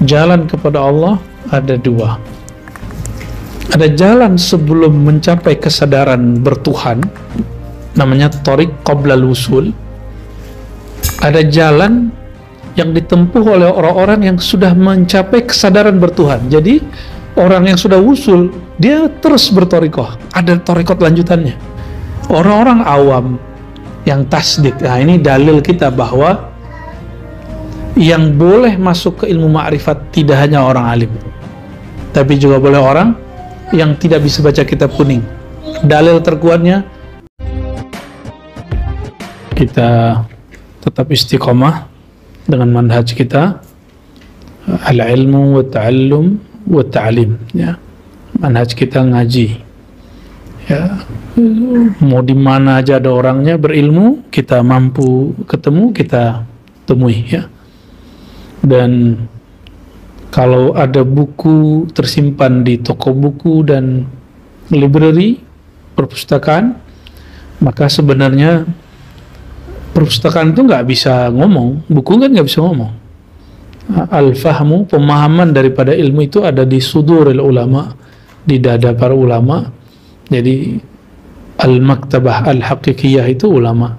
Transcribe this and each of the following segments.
jalan kepada Allah ada dua. Ada jalan sebelum mencapai kesadaran bertuhan, namanya thariq qabla al-wusul. Ada jalan yang ditempuh oleh orang-orang yang sudah mencapai kesadaran bertuhan. Jadi orang yang sudah wusul, dia terus berthariqah, ada thariqat lanjutannya. Orang-orang awam yang tasdik, nah ini dalil kita bahwa yang boleh masuk ke ilmu ma'rifat tidak hanya orang alim, tapi juga boleh orang yang tidak bisa baca kitab kuning. Dalil terkuatnya, kita tetap istiqomah dengan manhaj kita, al-ilmu wa ta'allum wa ta'lim, ya. Manhaj kita ngaji, ya. Mau di mana aja ada orangnya berilmu, kita mampu ketemu, kita temui, ya. Dan kalau ada buku tersimpan di toko buku dan library, perpustakaan, maka sebenarnya perpustakaan itu nggak bisa ngomong, buku kan nggak bisa ngomong. Al-fahmu, pemahaman daripada ilmu itu ada di suduril ulama, di dada para ulama. Jadi al-maktabah al-haqiqiyah itu ulama,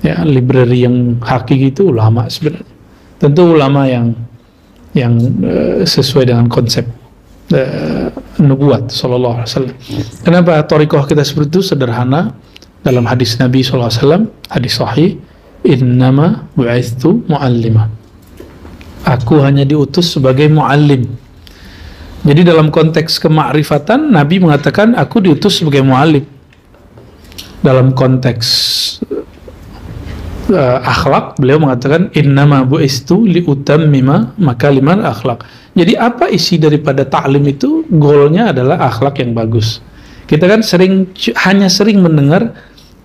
ya, library yang hakiki itu ulama sebenarnya. Tentu ulama yang sesuai dengan konsep nubuat sallallahu alaihi wasallam. Kenapa thariqah kita seperti itu? Sederhana. Dalam hadis Nabi sallallahu alaihi wasallam, hadis sahih, innama bu'itsu mu'allima. Aku hanya diutus sebagai muallim. Jadi dalam konteks kemakrifatan, Nabi mengatakan aku diutus sebagai muallim. Dalam konteks akhlak, beliau mengatakan innama bu'istu liutammima makalimal akhlak. Jadi apa isi daripada ta'lim itu? Goalnya adalah akhlak yang bagus. Kita kan hanya sering mendengar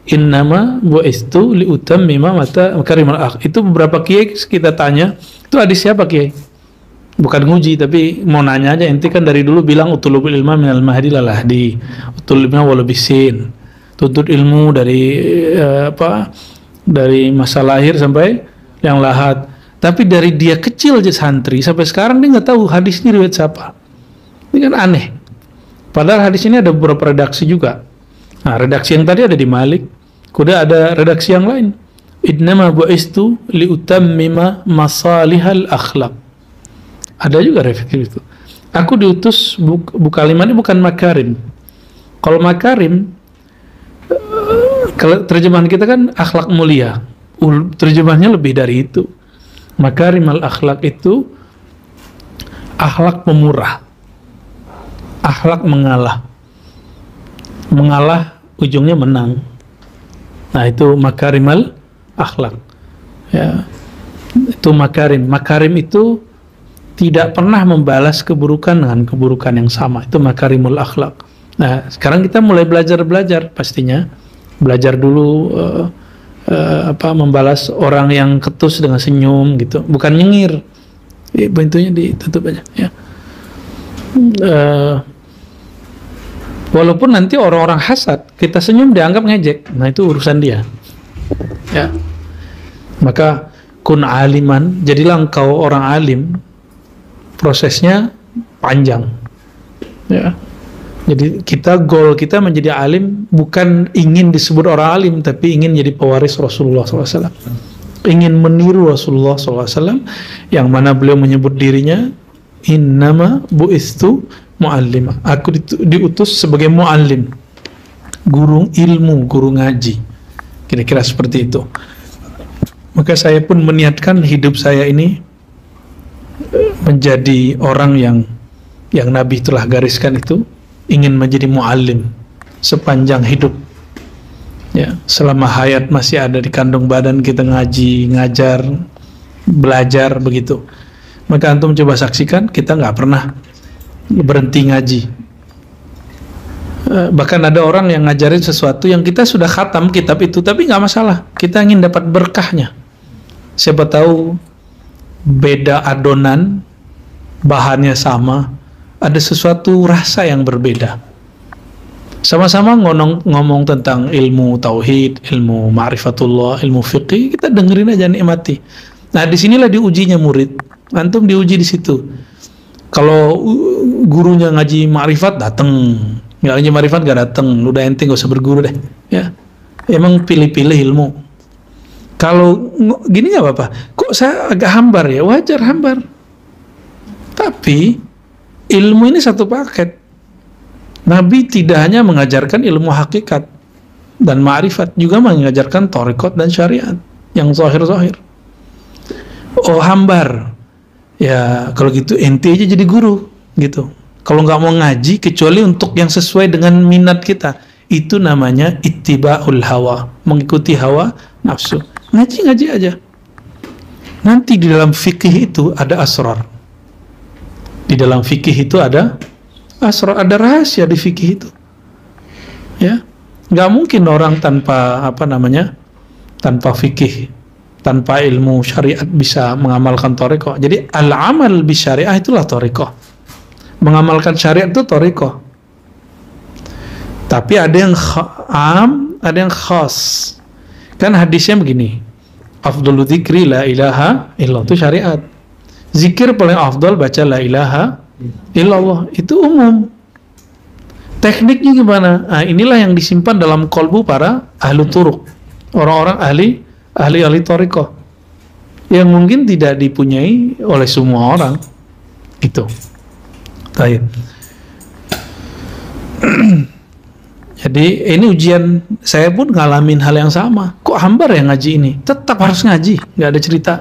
innama bu'istu liutammima makalimal akhlak. Itu beberapa kiai kita tanya, itu hadis siapa kiai? Bukan nguji, tapi mau nanya aja. Ente kan dari dulu bilang utulubul ilma minal mahdi lalahdi, utulubul ilma walabisin, tuntut ilmu dari dari masa lahir sampai yang lahat. Tapi dari dia kecil aja santri sampai sekarang dia nggak tahu hadis ini riwayat siapa. Ini kan aneh. Padahal hadis ini ada beberapa redaksi juga. Nah, redaksi yang tadi ada di Malik, kuda ada redaksi yang lain. Innama bu'istu liutammima masalihal akhlaq. Ada juga redaksi itu. Aku diutus kalimatnya bukan makarim. Kalau makarim, terjemahan kita kan akhlak mulia. Terjemahannya lebih dari itu. Makarimal akhlak itu akhlak pemurah, akhlak mengalah. Mengalah ujungnya menang. Nah, itu makarimal akhlak. Ya. Itu makarim. Makarim itu tidak pernah membalas keburukan dengan keburukan yang sama. Itu makarimul akhlak. Nah, sekarang kita mulai belajar pastinya. Belajar dulu membalas orang yang ketus dengan senyum gitu, bukan nyengir. Bentuknya ditutup aja, ya. Walaupun nanti orang-orang hasad, kita senyum dianggap ngejek. Nah, itu urusan dia, ya. Maka kun aliman, jadilah engkau orang alim. Prosesnya panjang, ya. Jadi goal kita menjadi alim bukan ingin disebut orang alim, tapi ingin jadi pewaris Rasulullah SAW. Ingin meniru Rasulullah SAW, yang mana beliau menyebut dirinya innama bu'istu mu'allima. Aku diutus sebagai mu'allim, guru ilmu, guru ngaji. Kira-kira seperti itu. Maka saya pun meniatkan hidup saya ini menjadi orang yang Nabi telah gariskan itu, ingin menjadi muallim sepanjang hidup, ya. Selama hayat masih ada di kandung badan, kita ngaji, ngajar, belajar begitu. Maka antum coba saksikan, kita nggak pernah berhenti ngaji. Bahkan ada orang yang ngajarin sesuatu yang kita sudah khatam kitab itu, tapi nggak masalah, kita ingin dapat berkahnya. Siapa tahu beda adonan, bahannya sama, ada sesuatu rasa yang berbeda. Sama-sama ngomong tentang ilmu tauhid, ilmu ma'rifatullah, ilmu fiqih, kita dengerin aja, nikmati. Nah, disinilah diujinya murid. Antum diuji di situ. Kalau gurunya ngaji ma'rifat datang, nggak ngaji ma'rifat nggak datang, udah ente gak usah berguru deh. Ya, emang pilih-pilih ilmu. Kalau gini nggak apa-apa. Kok saya agak hambar ya? Wajar hambar. Tapi ilmu ini satu paket. Nabi tidak hanya mengajarkan ilmu hakikat dan ma'rifat, juga mengajarkan thariqat dan syariat yang zahir-zahir. Oh hambar. Ya kalau gitu ente aja jadi guru gitu. Kalau nggak mau ngaji kecuali untuk yang sesuai dengan minat kita, itu namanya ittiba'ul hawa, mengikuti hawa nafsu. Ngaji aja. Nanti di dalam fikih itu ada asrar. Di dalam fikih itu ada asrar, ada rahasia di fikih itu. Ya, nggak mungkin orang tanpa tanpa fikih, tanpa ilmu syariat bisa mengamalkan thariqah. Jadi al-amal bi syariah itulah thariqah. Mengamalkan syariat itu thariqah. Tapi ada yang am, ada yang khas. Kan hadisnya begini, afdalu dzikri la ilaha illallah, itu syariat. Zikir paling afdal baca la ilaha illallah, itu umum. Tekniknya gimana? Nah, inilah yang disimpan dalam kolbu para ahlu turuk, orang-orang ahli thariqah, yang mungkin tidak dipunyai oleh semua orang. Itu. Baik. Jadi ini ujian, saya pun ngalamin hal yang sama. Kok hambar ya ngaji ini? Tetap harus ngaji, nggak ada cerita.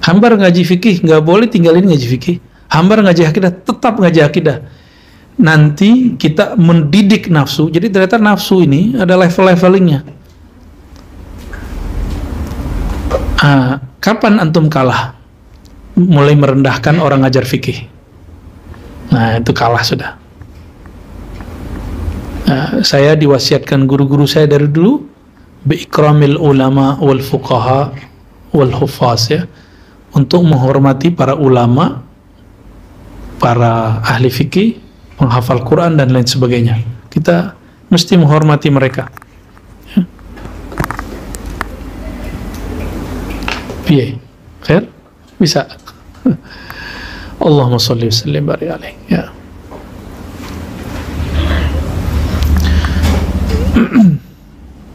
Hambar ngaji fikih, nggak boleh tinggalin ngaji fikih. Hambar ngaji akidah, tetap ngaji akidah. Nanti kita mendidik nafsu. Jadi ternyata nafsu ini ada level-levelingnya. Kapan antum kalah? Mulai merendahkan orang ngajar fikih. Nah itu kalah sudah. Saya diwasiatkan guru-guru saya dari dulu biikramil ulama wal fuqaha wal huffaz, ya, untuk menghormati para ulama, para ahli fikih, penghafal Quran dan lain sebagainya. Kita mesti menghormati mereka. Ya. Piye? Khair? Bisa. Allahumma sholli wa sallim barik alaihi. Ya.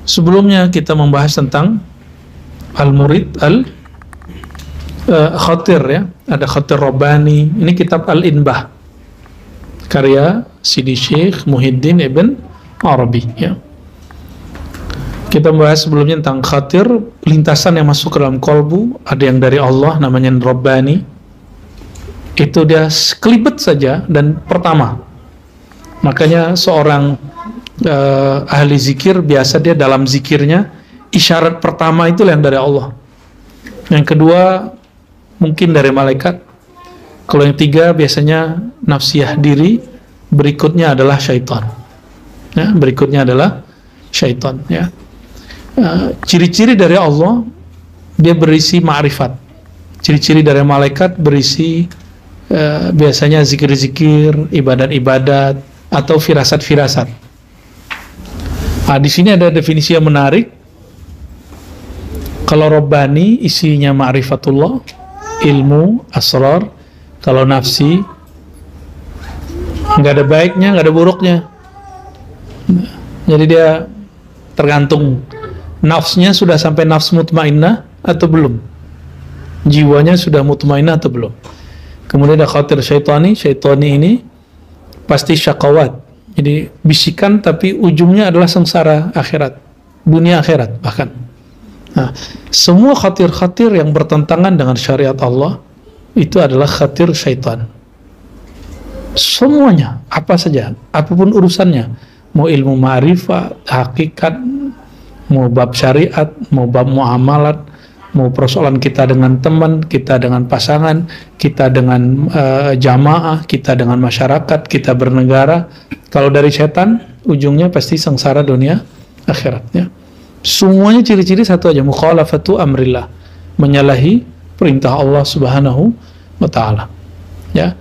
Sebelumnya kita membahas tentang al-murid khatir, ya. Ada khatir Rabbani. Ini kitab Al-Inbah, karya Sidi Syekh Muhyiddin Ibn Arabi, ya. Kita membahas sebelumnya tentang khatir, lintasan yang masuk ke dalam kolbu. Ada yang dari Allah namanya Rabbani. Itu dia sekelibet saja dan pertama. Makanya seorang ahli zikir biasa dia dalam zikirnya isyarat pertama itu yang dari Allah. Yang kedua mungkin dari malaikat. Kalau yang tiga biasanya nafsiyah diri. Berikutnya adalah syaitan. Ya, berikutnya adalah syaitan. Ya. Ciri-ciri dari Allah dia berisi ma'rifat. Ciri-ciri dari malaikat berisi biasanya zikir-zikir, ibadat-ibadat atau firasat-firasat. Di sini ada definisi yang menarik. Kalau Rabbani isinya ma'rifatullah, ilmu, asrar. Kalau nafsi nggak ada baiknya, nggak ada buruknya. Jadi dia tergantung nafsnya sudah sampai nafs mutmainnah atau belum, jiwanya sudah mutmainnah atau belum. Kemudian ada khatir syaitani. Syaitani ini pasti syakawat, jadi bisikan tapi ujungnya adalah sengsara akhirat, dunia akhirat bahkan. Nah, semua khatir-khatir yang bertentangan dengan syariat Allah itu adalah khatir syaitan. Semuanya, apa saja, apapun urusannya, mau ilmu ma'rifat, hakikat, mau bab syariat, mau bab muamalat, mau persoalan kita dengan teman, kita dengan pasangan, kita dengan jamaah, kita dengan masyarakat, kita bernegara. Kalau dari setan, ujungnya pasti sengsara dunia akhiratnya. Semuanya ciri-ciri satu aja, mukhalafatu amrillah, menyalahi perintah Allah Subhanahu wa ta'ala. Ya.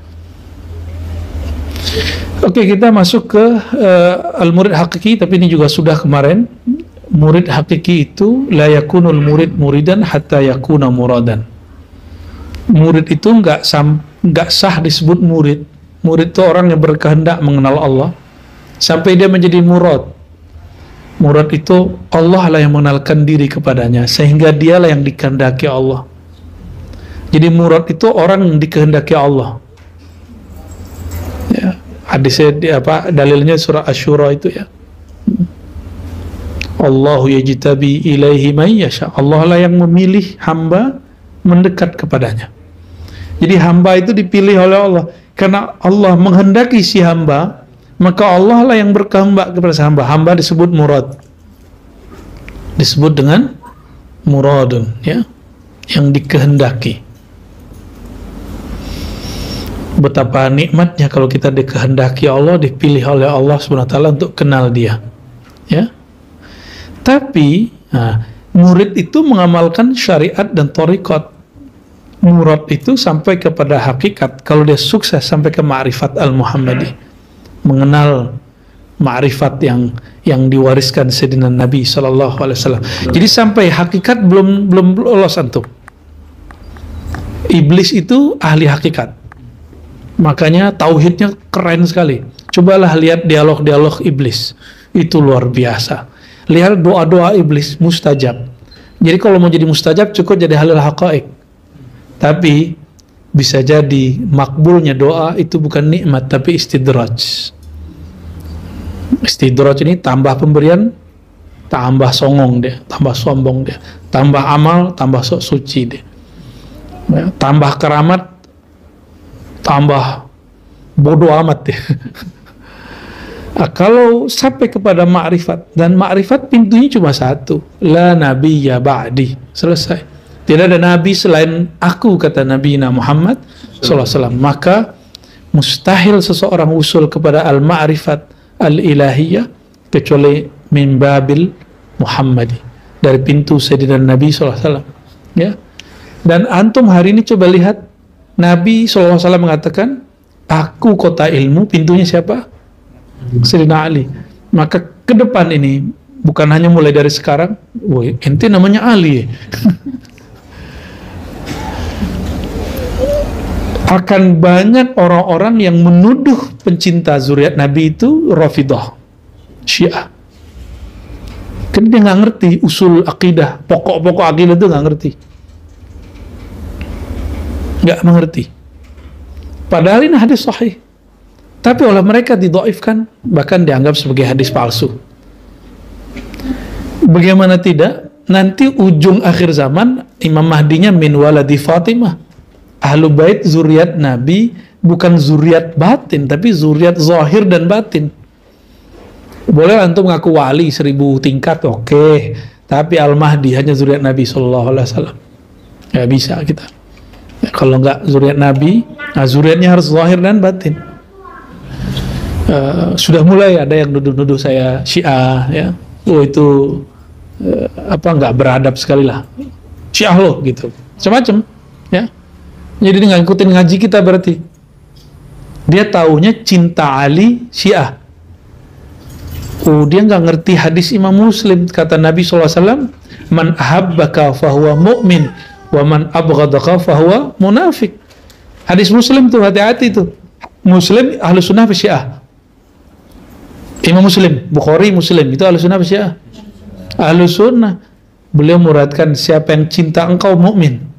Oke, kita masuk ke al-murid hakiki, tapi ini juga sudah kemarin. Murid hakiki itu la yakunul murid muridan hatta yakuna muradan. Murid itu nggak sah disebut murid. Murid itu orang yang berkehendak mengenal Allah sampai dia menjadi murad. Murad itu Allah lah yang mengenalkan diri kepadanya sehingga dialah yang dikehendaki Allah. Jadi murad itu orang yang dikehendaki Allah. Ya, hadisnya dalilnya surah Asy-Syura itu ya. Allahu yajtabi ilaihi may yasha. Allah lah yang memilih hamba mendekat kepadanya. Jadi hamba itu dipilih oleh Allah. Karena Allah menghendaki si hamba, maka Allah lah yang berkehendak kepada si hamba. Hamba disebut murad. Disebut dengan muradun, ya, yang dikehendaki. Betapa nikmatnya kalau kita dikehendaki Allah, dipilih oleh Allah SWT untuk kenal dia, ya. Tapi murid itu mengamalkan syariat dan thariqat. Murad itu sampai kepada hakikat. Kalau dia sukses sampai ke ma'rifat al-Muhammadi, mengenal ma'rifat yang diwariskan Sayyidina Nabi SAW. Jadi sampai hakikat belum lolos antum. Iblis itu ahli hakikat. Makanya tauhidnya keren sekali. Cobalah lihat dialog-dialog iblis. Itu luar biasa. Lihat doa-doa iblis mustajab. Jadi kalau mau jadi mustajab cukup jadi halil haqa'iq. Tapi bisa jadi makbulnya doa itu bukan nikmat tapi istidraj. Istidraj ini tambah pemberian, tambah songong dia, tambah sombong dia, tambah amal, tambah sok suci dia, ya, tambah keramat, tambah bodoh amat dia. Kalau sampai kepada ma'rifat, dan ma'rifat pintunya cuma satu, la nabiyya ba'di, selesai. Tidak ada nabi selain aku, kata Nabi Muhammad SAW. Maka mustahil seseorang usul kepada al-ma'rifat al-ilahiyah kecuali min babil Muhammadi, dari pintu Sayyidina Nabi SAW, ya. Dan antum hari ini coba lihat, Nabi SAW mengatakan, aku kota ilmu, pintunya siapa? Sayyidina Ali. Maka ke depan ini bukan hanya mulai dari sekarang, woi, ente namanya Ali. Akan banyak orang-orang yang menuduh pencinta zuriat Nabi itu Rafidah, Syiah. Karena dia nggak ngerti usul akidah, pokok-pokok akidah itu nggak ngerti, nggak mengerti. Padahal ini hadis sahih, tapi oleh mereka didhaifkan, bahkan dianggap sebagai hadis palsu. Bagaimana tidak? Nanti ujung akhir zaman Imam Mahdinya min waladi Fatimah. Ahlu bait zuriat Nabi bukan zuriat batin, tapi zuriat zahir dan batin. Boleh antum ngaku wali 1000 tingkat, oke. Tapi Al-Mahdi hanya zuriat Nabi SAW. Nggak bisa kita. Ya, kalau nggak zuriat Nabi, nah zuriatnya harus zahir dan batin. Sudah mulai ada yang nuduh-nuduh saya Syiah, ya. Oh itu nggak beradab sekali lah. Syiah loh gitu. Macam-macam, ya. Jadi dia nggak ikutin ngaji kita berarti. Dia taunya cinta Ali Syiah. Oh, dia nggak ngerti hadis Imam Muslim. Kata Nabi SAW, man ahabbaka fahuwa mu'min, wa man abghadaka fahuwa munafik. Hadis Muslim tuh, hati-hati tuh. Muslim ahlu sunnah fi Syiah. Imam Muslim, Bukhari Muslim, itu ahlu sunnah fi Syiah. Ahlu sunnah, beliau muradkan siapa yang cinta engkau mukmin,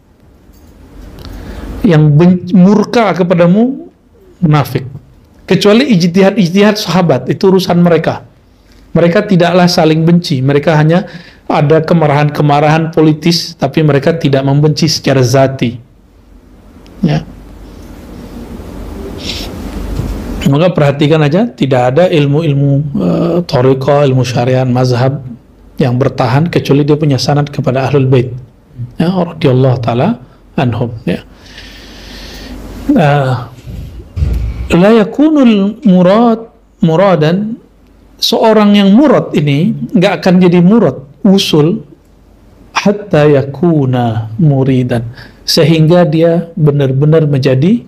yang murka kepadamu munafik. Kecuali ijtihad sahabat, itu urusan mereka. Mereka tidaklah saling benci, mereka hanya ada kemarahan politis, tapi mereka tidak membenci secara zati, ya. Maka perhatikan aja, tidak ada ilmu-ilmu thariqah, ilmu syariat, mazhab yang bertahan kecuali dia punya sanad kepada ahlul bait, ya, radhiyallahu taala anhum, ya. La yakunul muradan, seorang yang murad ini nggak akan jadi murad usul hatta yakuna muridan, sehingga dia benar-benar menjadi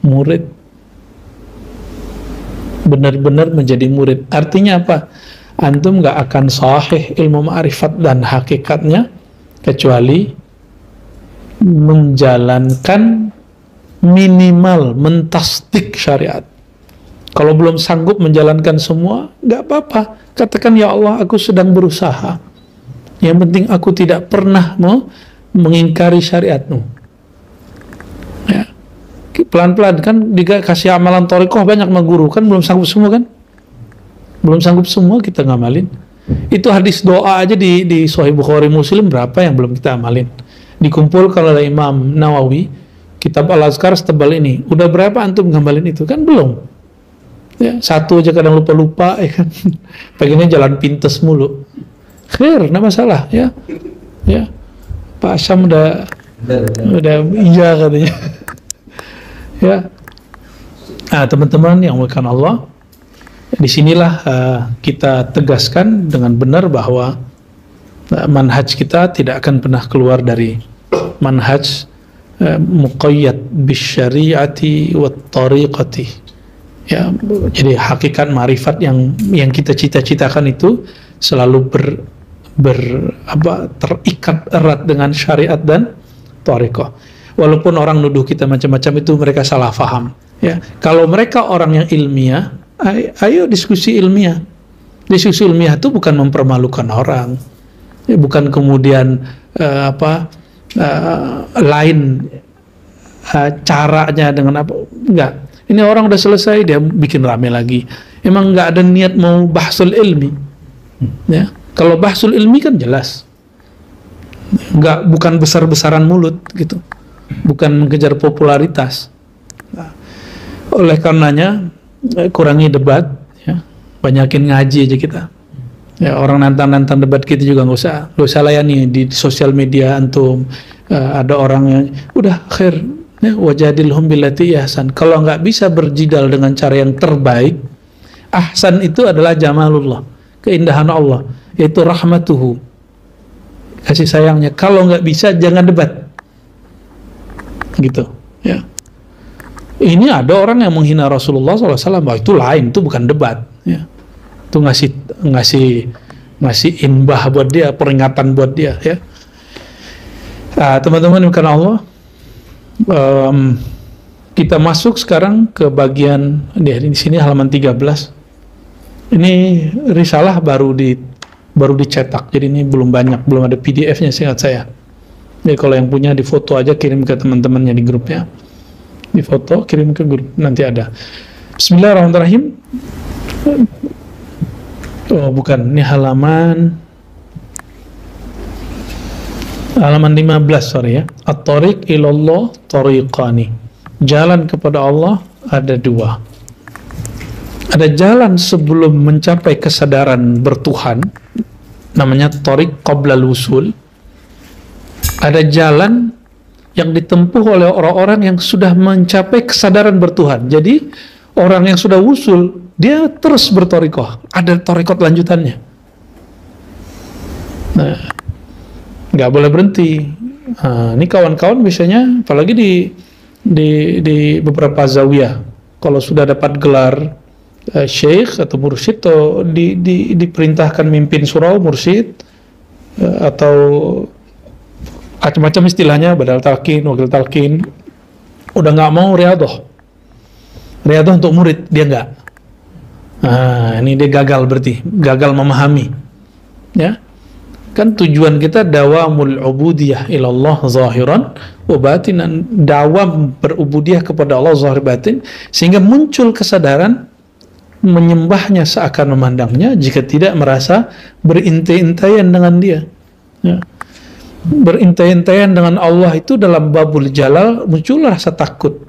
murid, benar-benar menjadi murid. Artinya apa? Antum nggak akan sahih ilmu ma'rifat dan hakikatnya kecuali menjalankan minimal mentasdik syariat. Kalau belum sanggup menjalankan semua, nggak apa-apa. Katakan, ya Allah, aku sedang berusaha. Yang penting aku tidak pernah mengingkari syariatmu. Ya. Pelan-pelan kan dikasih amalan thariqah banyak sama guru, kan belum sanggup semua kan? Belum sanggup semua kita ngamalin. Itu hadis doa aja di Sahih Bukhari Muslim berapa yang belum kita amalin. Dikumpulkan oleh Imam Nawawi, kitab Al-Azkar setebal ini. Udah berapa antum ngamalin itu? Kan belum. Ya, satu aja kadang lupa-lupa, ya kan. Pengennya jalan pintes mulu. Khair, enggak masalah, ya. Ya. Pak Asyam udah iya katanya. Ya. Nah, teman-teman yang dimuliakan Allah, disinilah kita tegaskan dengan benar bahwa manhaj kita tidak akan pernah keluar dari manhaj muqayyad bisyari'ati wat tariqati. Ya, jadi hakikat ma'rifat yang kita cita-citakan itu selalu terikat erat dengan syariat dan thariqah. Walaupun orang nuduh kita macam-macam, itu mereka salah faham. Ya, kalau mereka orang yang ilmiah, ayo diskusi ilmiah. Diskusi ilmiah itu bukan mempermalukan orang, ya, bukan kemudian lain caranya dengan apa, enggak. Ini orang udah selesai, dia bikin rame lagi. Emang nggak ada niat mau bahsul ilmi. Ya, kalau bahsul ilmi kan jelas, bukan besar-besaran mulut gitu, bukan mengejar popularitas. Nah, oleh karenanya kurangi debat, ya, banyakin ngaji aja kita. Ya, orang nantang-nantang debat kita juga nggak usah layani di sosial media antum. Ada orang yang udah khair. Ya, wajadilhum billati ahsan. Kalau nggak bisa berjidal dengan cara yang terbaik, ahsan itu adalah jamalullah, keindahan Allah, yaitu rahmatuhu, kasih sayangnya. Kalau nggak bisa, jangan debat, gitu. Ya. Ini ada orang yang menghina Rasulullah SAW, itu lain, itu bukan debat. Ya. Itu ngasih inbah buat dia, peringatan buat dia. Ya. Teman-teman, bukan Allah. Kita masuk sekarang ke bagian di sini halaman 13. Ini risalah baru dicetak, jadi ini belum ada PDF-nya seingat saya. Jadi kalau yang punya difoto aja, kirim ke teman-temannya di grupnya, difoto kirim ke grup, nanti ada. Bismillahirrahmanirrahim. Oh bukan, ini halaman 15, sorry ya. At-tariq ilallah tariqani. Jalan kepada Allah ada dua. Ada jalan sebelum mencapai kesadaran bertuhan, namanya tariq qabla al-wusul. Ada jalan yang ditempuh oleh orang-orang yang sudah mencapai kesadaran bertuhan. Jadi orang yang sudah wusul, dia terus bertariqah. Ada tariqat lanjutannya. Nah, nggak boleh berhenti. Ini kawan-kawan biasanya, apalagi di beberapa zawiyah, kalau sudah dapat gelar syekh atau mursyid, atau diperintahkan mimpin surau mursyid, atau macam-macam istilahnya, badal talqin, wakil talqin, udah nggak mau riadoh untuk murid, dia nggak. Ini dia gagal, berarti gagal memahami, ya. Kan tujuan kita dawamul ubudiyah ilallah zahiran wa batinan, dawam berubudiyah kepada Allah zahir batin, sehingga muncul kesadaran menyembahnya seakan memandangnya, jika tidak merasa berintai-intaian dengan dia. Ya. Berintai-intaian dengan Allah itu dalam babul jalal muncul rasa takut,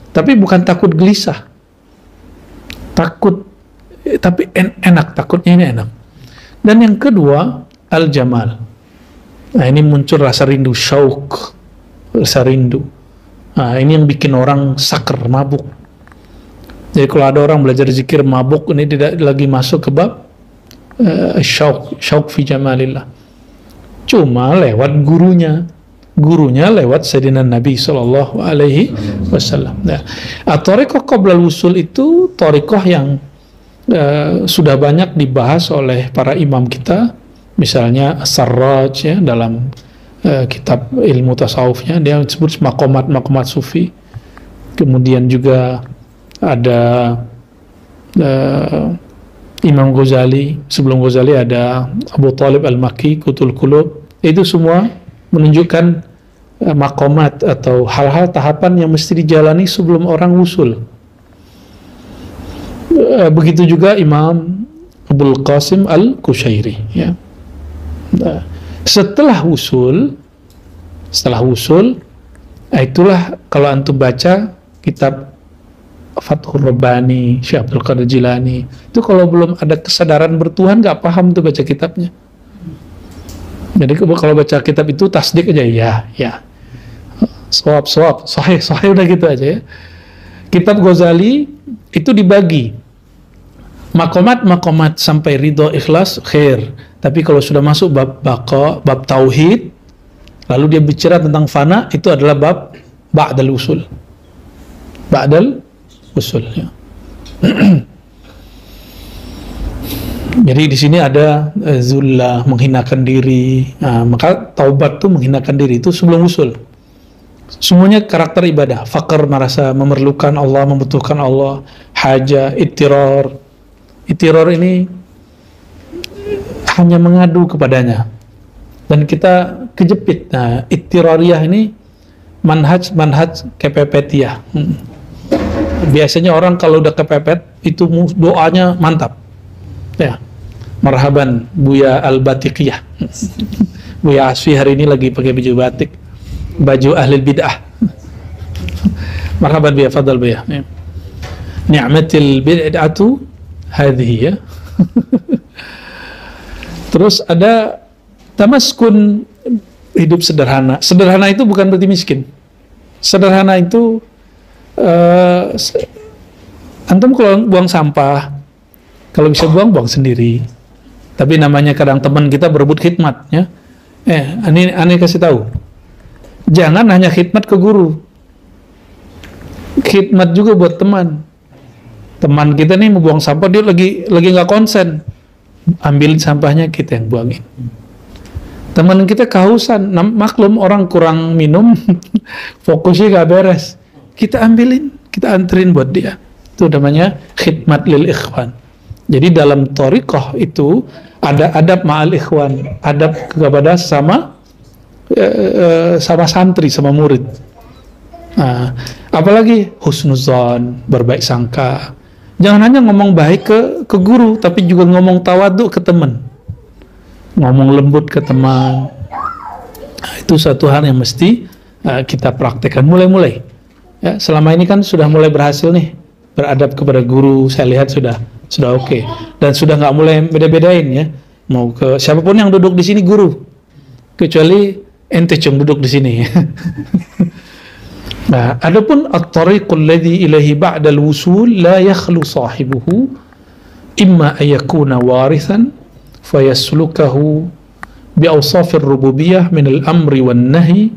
tapi bukan takut gelisah, takut tapi enak, takutnya ini enak. Dan yang kedua, al-jamal. Nah, ini muncul rasa rindu, syauk, rasa rindu. Nah, ini yang bikin orang saker, mabuk. Jadi kalau ada orang belajar zikir mabuk, ini tidak lagi masuk ke bab syauk fi jamalillah. Cuma lewat gurunya lewat Sayyidina Nabi sallallahu alaihi wasallam. Nah, at-tariqah qabla al-wusul itu tariqah yang sudah banyak dibahas oleh para imam kita. Misalnya As-Sarraj, ya, dalam kitab ilmu tasawufnya, dia disebut maqamat sufi. Kemudian juga ada Imam Ghazali, sebelum Ghazali ada Abu Talib Al-Makki, Qutul Qulub. Itu semua menunjukkan maqamat atau hal-hal tahapan yang mesti dijalani sebelum orang wusul. Begitu juga Imam Abul Qasim Al-Kushairi, ya. Setelah wusul, itulah kalau antum baca kitab Fathur Rabbani, Syekh Abdul Qadir Jilani, itu kalau belum ada kesadaran bertuhan nggak paham tuh baca kitabnya. Jadi kalau baca kitab itu tasdik aja, ya, sahih, udah gitu aja ya. Kitab Ghazali itu dibagi makomat sampai ridho ikhlas khair. Tapi kalau sudah masuk bab baqa, bab tauhid, lalu dia bicara tentang fana, itu adalah bab ba'dal usul. Ya. Jadi di sini ada zullah, menghinakan diri. Maka taubat tuh menghinakan diri itu sebelum usul. Semuanya karakter ibadah. Faqr, merasa memerlukan Allah, membutuhkan Allah. Haja, ittirar ini hanya mengadu kepadanya, dan kita kejepit. Nah, ittirariyah ini manhaj kepepetiyah. Biasanya orang kalau udah kepepet itu doanya mantap, ya. Marhaban Buya Al-Batiqiyah. Buya Asfi hari ini lagi pakai baju batik, baju ahli bid'ah. Marhaban Buya, fadal Buya. Ni'matil bid'atu hadhihi, ya. Terus ada tamaskun, hidup sederhana. Sederhana itu bukan berarti miskin. Sederhana itu antum kalau buang sampah, kalau bisa buang sendiri. Tapi namanya kadang teman kita berebut khidmat, ya. Ini kasih tahu. Jangan hanya khidmat ke guru. Khidmat juga buat teman. Teman kita nih mau buang sampah, dia lagi nggak konsen. Ambilin sampahnya, kita yang buangin. Teman kita kehausan, maklum orang kurang minum, fokusnya gak beres. Kita ambilin, kita anterin buat dia. Itu namanya khidmat lil ikhwan. Jadi dalam thariqah itu ada adab ma'al ikhwan, adab kepada sama santri, sama murid. Nah, apalagi husnuzon, berbaik sangka. Jangan hanya ngomong baik ke guru, tapi juga ngomong tawaduk ke teman, ngomong lembut ke teman. Nah, itu satu hal yang mesti kita praktekkan mulai-mulai. Ya, selama ini kan sudah mulai berhasil nih beradab kepada guru. Saya lihat sudah oke. Dan sudah nggak mulai beda-bedain, ya. Mau ke siapapun yang duduk di sini guru, kecuali ente cung duduk di sini. Nah, adapun at-tariqul ladzi ilaihi ba'da al-wusul la yakhlu sahibuhu imma an yakuna warithan fayaslukahu bi awsafir rububiyyah min al-amri wan nahi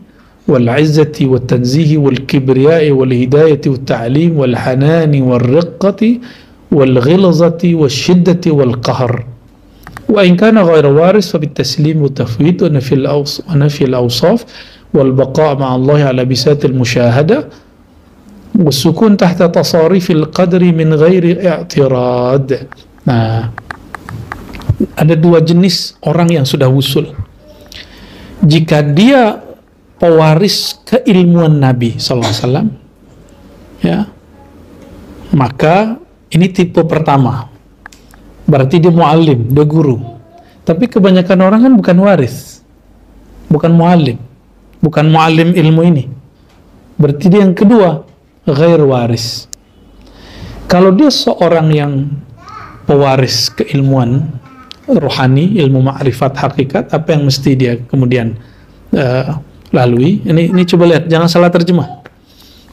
wal 'izzati wat tanzihi wal kibriya'i wal hidayati wat ta'lim wal hanani wal riqqati wal ghilzati wasyiddati wal qahr. Wa in kana ghayra waris fa bit taslim wa tafwid wa nafi al-awsaf والبقاء مع الله على بساط المشاهدة والسكون تحت تصاريف القدر من غير اعتراض. Nah, ada dua jenis orang yang sudah wusul. Jika dia pewaris keilmuan Nabi SAW, ya, maka ini tipe pertama. Berarti dia muallim, dia guru. Tapi kebanyakan orang kan bukan waris, bukan muallim, bukan muallim ilmu ini. Berarti dia yang kedua, ghair waris. Kalau dia seorang yang pewaris keilmuan rohani, ilmu ma'rifat hakikat, apa yang mesti dia kemudian lalui? Ini coba lihat, jangan salah terjemah.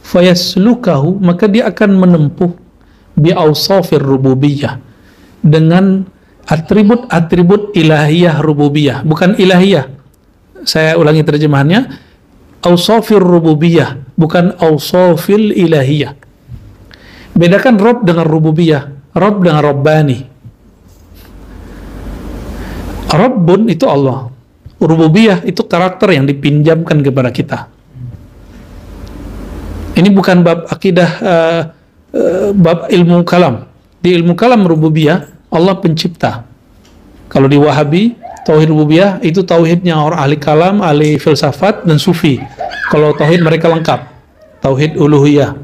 Fayaslukahu, maka dia akan menempuh bi awsafir rububiyah, dengan atribut-atribut ilahiyah rububiyah, bukan ilahiyah. Saya ulangi terjemahannya, awsafir rububiyah, bukan awsafil ilahiyah. Bedakan Rabb dengan rububiyah, Rabb dengan Rabbani. Rabbun itu Allah, rububiyah itu karakter yang dipinjamkan kepada kita. Ini bukan bab akidah, bab ilmu kalam. Di ilmu kalam rububiyah, Allah pencipta. Kalau di Wahabi, tauhid rububiyah itu tauhidnya orang ahli kalam, ahli filsafat dan sufi. Kalau tauhid mereka lengkap, tauhid uluhiyah.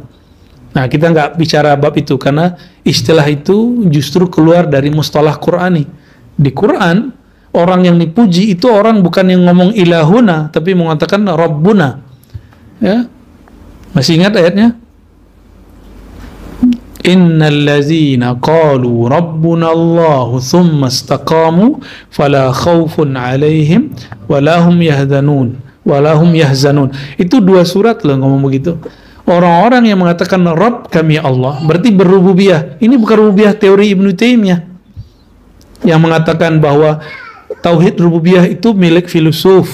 Nah, kita nggak bicara bab itu karena istilah itu justru keluar dari mustalah Qur'ani. Di Quran, orang yang dipuji itu orang bukan yang ngomong ilahuna, tapi mengatakan Rabbuna. Ya, masih ingat ayatnya? Innal ladzina qalu rabbuna Allah thumma istaqamu fala khaufun 'alaihim wala hum yahzanun. Itu 2 surat loh ngomong begitu. Orang-orang yang mengatakan Rabb kami Allah berarti berrububiyah. Ini bukan rububiyah teori Ibnu Taimiyah yang mengatakan bahwa tauhid rububiyah itu milik filosof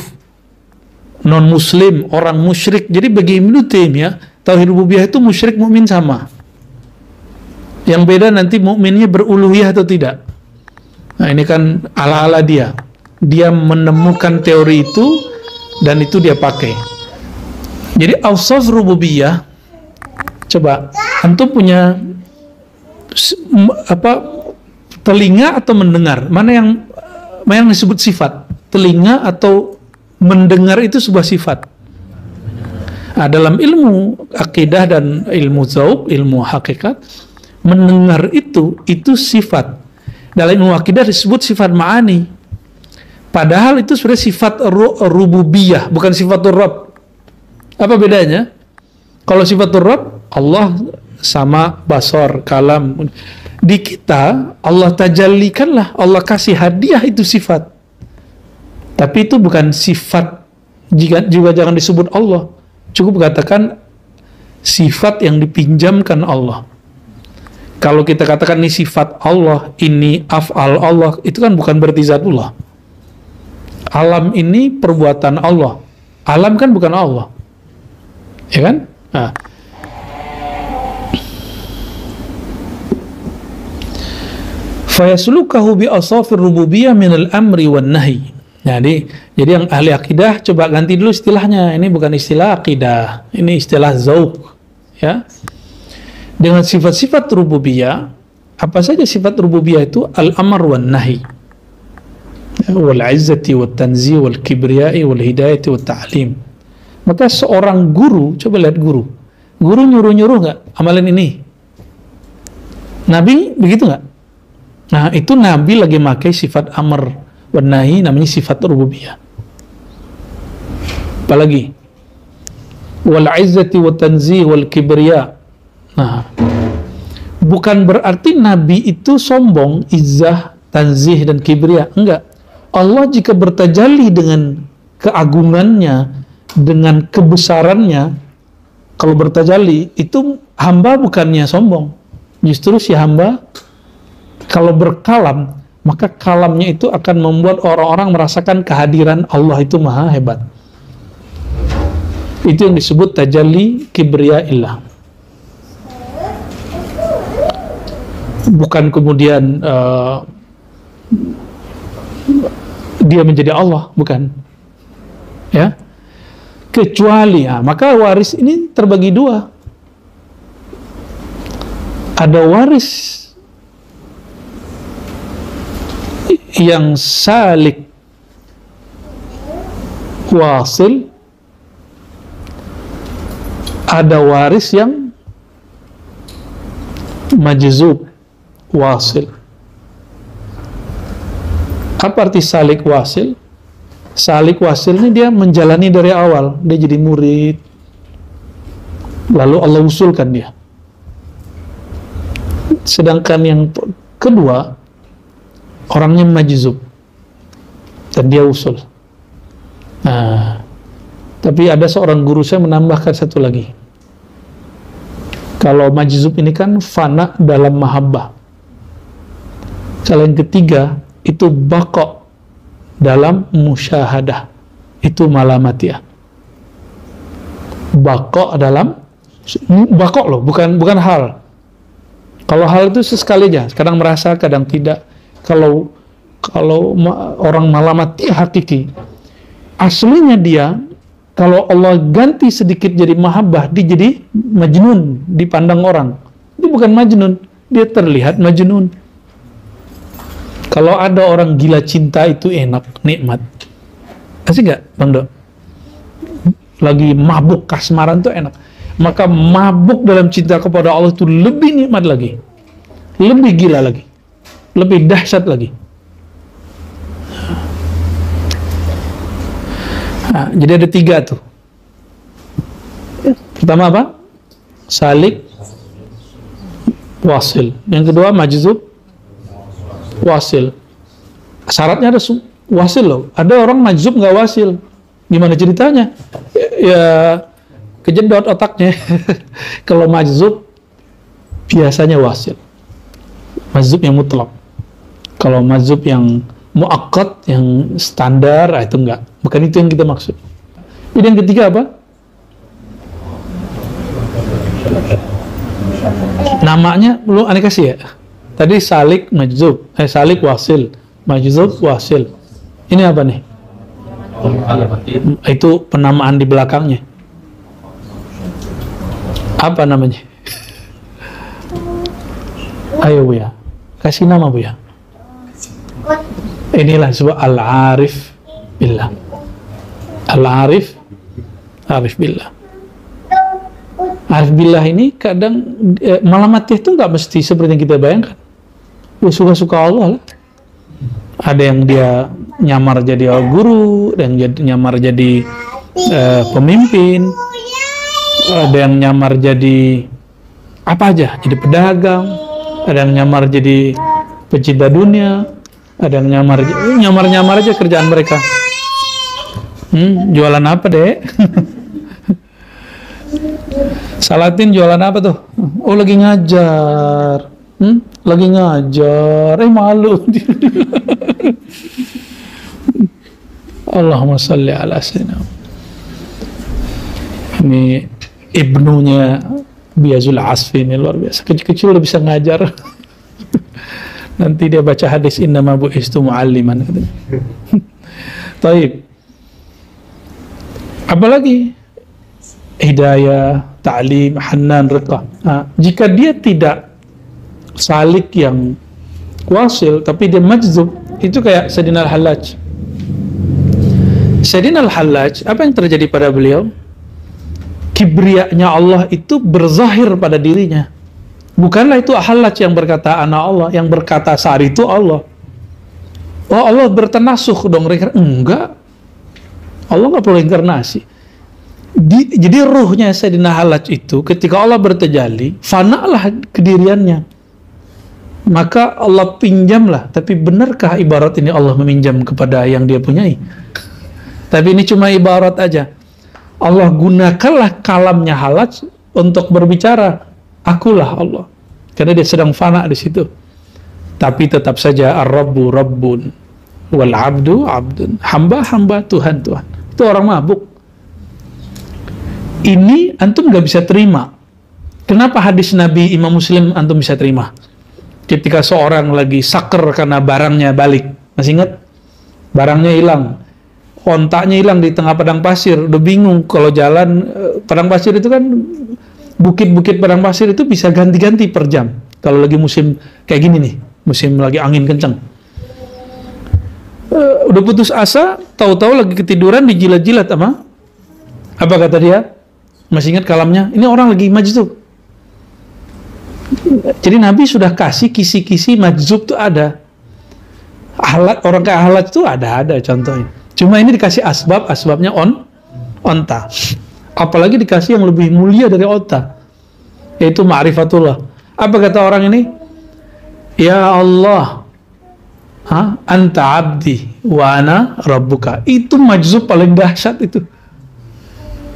non-muslim, orang musyrik. Jadi bagi Ibnu Taimiyah, tauhid rububiyah itu musyrik mukmin sama. Yang beda nanti mukminnya beruluhiyah atau tidak. Nah, ini kan ala-ala dia. Dia menemukan teori itu dan itu dia pakai. Jadi awsaf rububiyah, coba antum punya telinga atau mendengar? Mana yang disebut sifat? Telinga atau mendengar itu sebuah sifat. Nah, dalam ilmu akidah dan ilmu zauq, ilmu hakikat, mendengar itu sifat. Dalam ilmu akidah disebut sifat ma'ani. Padahal itu sebenarnya sifat rububiyah, bukan sifatur Rabb. Apa bedanya? Kalau sifatur Rabb, Allah sama basar, kalam. Di kita, Allah tajallikanlah, Allah kasih hadiah itu sifat. Tapi itu bukan sifat, juga jangan disebut Allah. Cukup katakan sifat yang dipinjamkan Allah. Kalau kita katakan ini sifat Allah, ini af'al Allah, itu kan bukan berarti zatullah. Alam ini perbuatan Allah. Alam kan bukan Allah. Ya kan? Nah. Fayaslukahu bi asafir rububiyah minal amri wan nahi. Jadi yang ahli akidah coba ganti dulu istilahnya. Ini bukan istilah akidah, ini istilah zauq, ya. Dengan sifat-sifat rububiyah, apa saja sifat rububiyah itu? Al-amr wan nahi, wal izzati wat tanzih wal kibriyai wal hidayati wat ta'lim. Maka seorang guru, coba lihat guru nyuruh-nyuruh nggak amalan ini? Nabi begitu nggak? Nah, itu Nabi lagi pakai sifat amr wan nahi, namanya sifat rububiyah. Apalagi wal izzati wat tanzih wal kibriya. Nah, bukan berarti Nabi itu sombong, izzah, tanzih dan kibriya. Enggak. Allah jika bertajalli dengan keagungannya, dengan kebesarannya, kalau bertajalli itu hamba bukannya sombong. Justru si hamba kalau berkalam, maka kalamnya itu akan membuat orang-orang merasakan kehadiran Allah itu maha hebat. Itu yang disebut tajalli kibriya illah. Bukan kemudian dia menjadi Allah, bukan. Ya. Kecuali, maka waris ini terbagi 2. Ada waris yang salik wasil, ada waris yang majzub wasil. Apa arti salik wasil? Salik wasil ini dia menjalani dari awal, dia jadi murid, lalu Allah usulkan dia. Sedangkan yang kedua, orangnya majzub dan dia usul. Nah, tapi ada seorang guru saya menambahkan satu lagi. Kalau majzub ini kan fana dalam mahabbah. Kalau yang ketiga itu baqa dalam musyahadah, itu malamatiyah. Baqa dalam baqa loh, bukan hal. Kalau hal itu sesekali aja, kadang merasa, kadang tidak. Kalau orang malamatiyah hakiki, aslinya dia, kalau Allah ganti sedikit jadi mahabbah, dia jadi majnun dipandang orang. Dia bukan majnun, dia terlihat majnun. Kalau ada orang gila cinta itu enak, nikmat. Asik nggak, Bang Dok? Lagi mabuk kasmaran tuh enak. Maka mabuk dalam cinta kepada Allah itu lebih nikmat lagi, lebih gila lagi, lebih dahsyat lagi. Nah, jadi ada 3 tuh. Pertama apa? Salik, wasil. Yang kedua majzub, wasil. Syaratnya ada wasil loh. Ada orang majzub nggak wasil. Gimana ceritanya? Ya kejedot otaknya. Kalau majzub biasanya wasil. Majzub yang mutlak. Kalau majzub yang muakkad, yang standar, itu enggak. Bukan itu yang kita maksud. Jadi yang ketiga apa? Namanya belum aneh kasih ya. Tadi salik majzub, salik wasil, majzub wasil. Ini apa nih? Itu penamaan di belakangnya. Apa namanya? Ayo Bu ya, kasih nama Bu ya. Inilah sebuah al-arif billah. Al-arif, arif billah. Arif billah ini kadang malah mati itu nggak mesti seperti yang kita bayangkan. Suka-suka Allah lah. Ada yang dia nyamar jadi guru, ada yang nyamar jadi pemimpin, ada yang nyamar jadi apa aja, jadi pedagang, ada yang nyamar jadi pecinta dunia, ada yang nyamar aja kerjaan mereka. Jualan apa dek? Salatin jualan apa tuh? Oh lagi ngajar. Lagi ngajar. Malu. Allahumma salli ala sayyidina. Ini ibnunya Biazul Asfi ini luar biasa. Kecil-kecil udah bisa ngajar. Nanti dia baca hadis innama bu'istu mu'alliman. Taib. Apalagi hidayah, ta'lim, hanan, riqah. Nah, jika dia tidak salik yang wasil, tapi dia majzub, itu kayak Sayyidina Al-Hallaj. Sayyidina Al-Hallaj, apa yang terjadi pada beliau? Kibriyanya Allah itu berzahir pada dirinya. Bukanlah itu Hallaj yang berkata anak Allah, yang berkata saat itu Allah. Oh Allah bertenasuh dong, enggak. Allah nggak perlu inkarnasi. Jadi ruhnya Sayyidina Hallaj itu ketika Allah bertajalli, fanalah kediriannya. Maka Allah pinjamlah. Tapi benarkah ibarat ini Allah meminjam kepada yang dia punyai? Tapi ini cuma ibarat aja. Allah gunakanlah kalamnya Hallaj untuk berbicara. Akulah Allah. Karena dia sedang fana di situ. Tapi tetap saja Ar-Rabbu Rabbun wal Abdu Abdun. Hamba-hamba, Tuhan Tuhan. Itu orang mabuk. Ini antum gak bisa terima. Kenapa hadis Nabi Imam Muslim antum bisa terima? Ketika seorang lagi saker karena barangnya balik. Masih ingat? Barangnya hilang. Ontaknya hilang di tengah padang pasir. Udah bingung kalau jalan. Padang pasir itu kan, bukit-bukit padang pasir itu bisa ganti-ganti per jam. Kalau lagi musim kayak gini nih. Musim lagi angin kencang. Udah putus asa, tahu-tahu lagi ketiduran dijilat-jilat sama. Apa kata dia? Masih ingat kalamnya? Ini orang lagi majzub. Jadi Nabi sudah kasih kisi-kisi majzub itu ada. Orang kayak Hallaj itu ada contohnya. Cuma ini dikasih asbabnya onta. Apalagi dikasih yang lebih mulia dari onta, yaitu ma'rifatullah. Apa kata orang ini? Ya Allah, anta abdi wa ana rabbuka. Itu majzub paling dahsyat itu.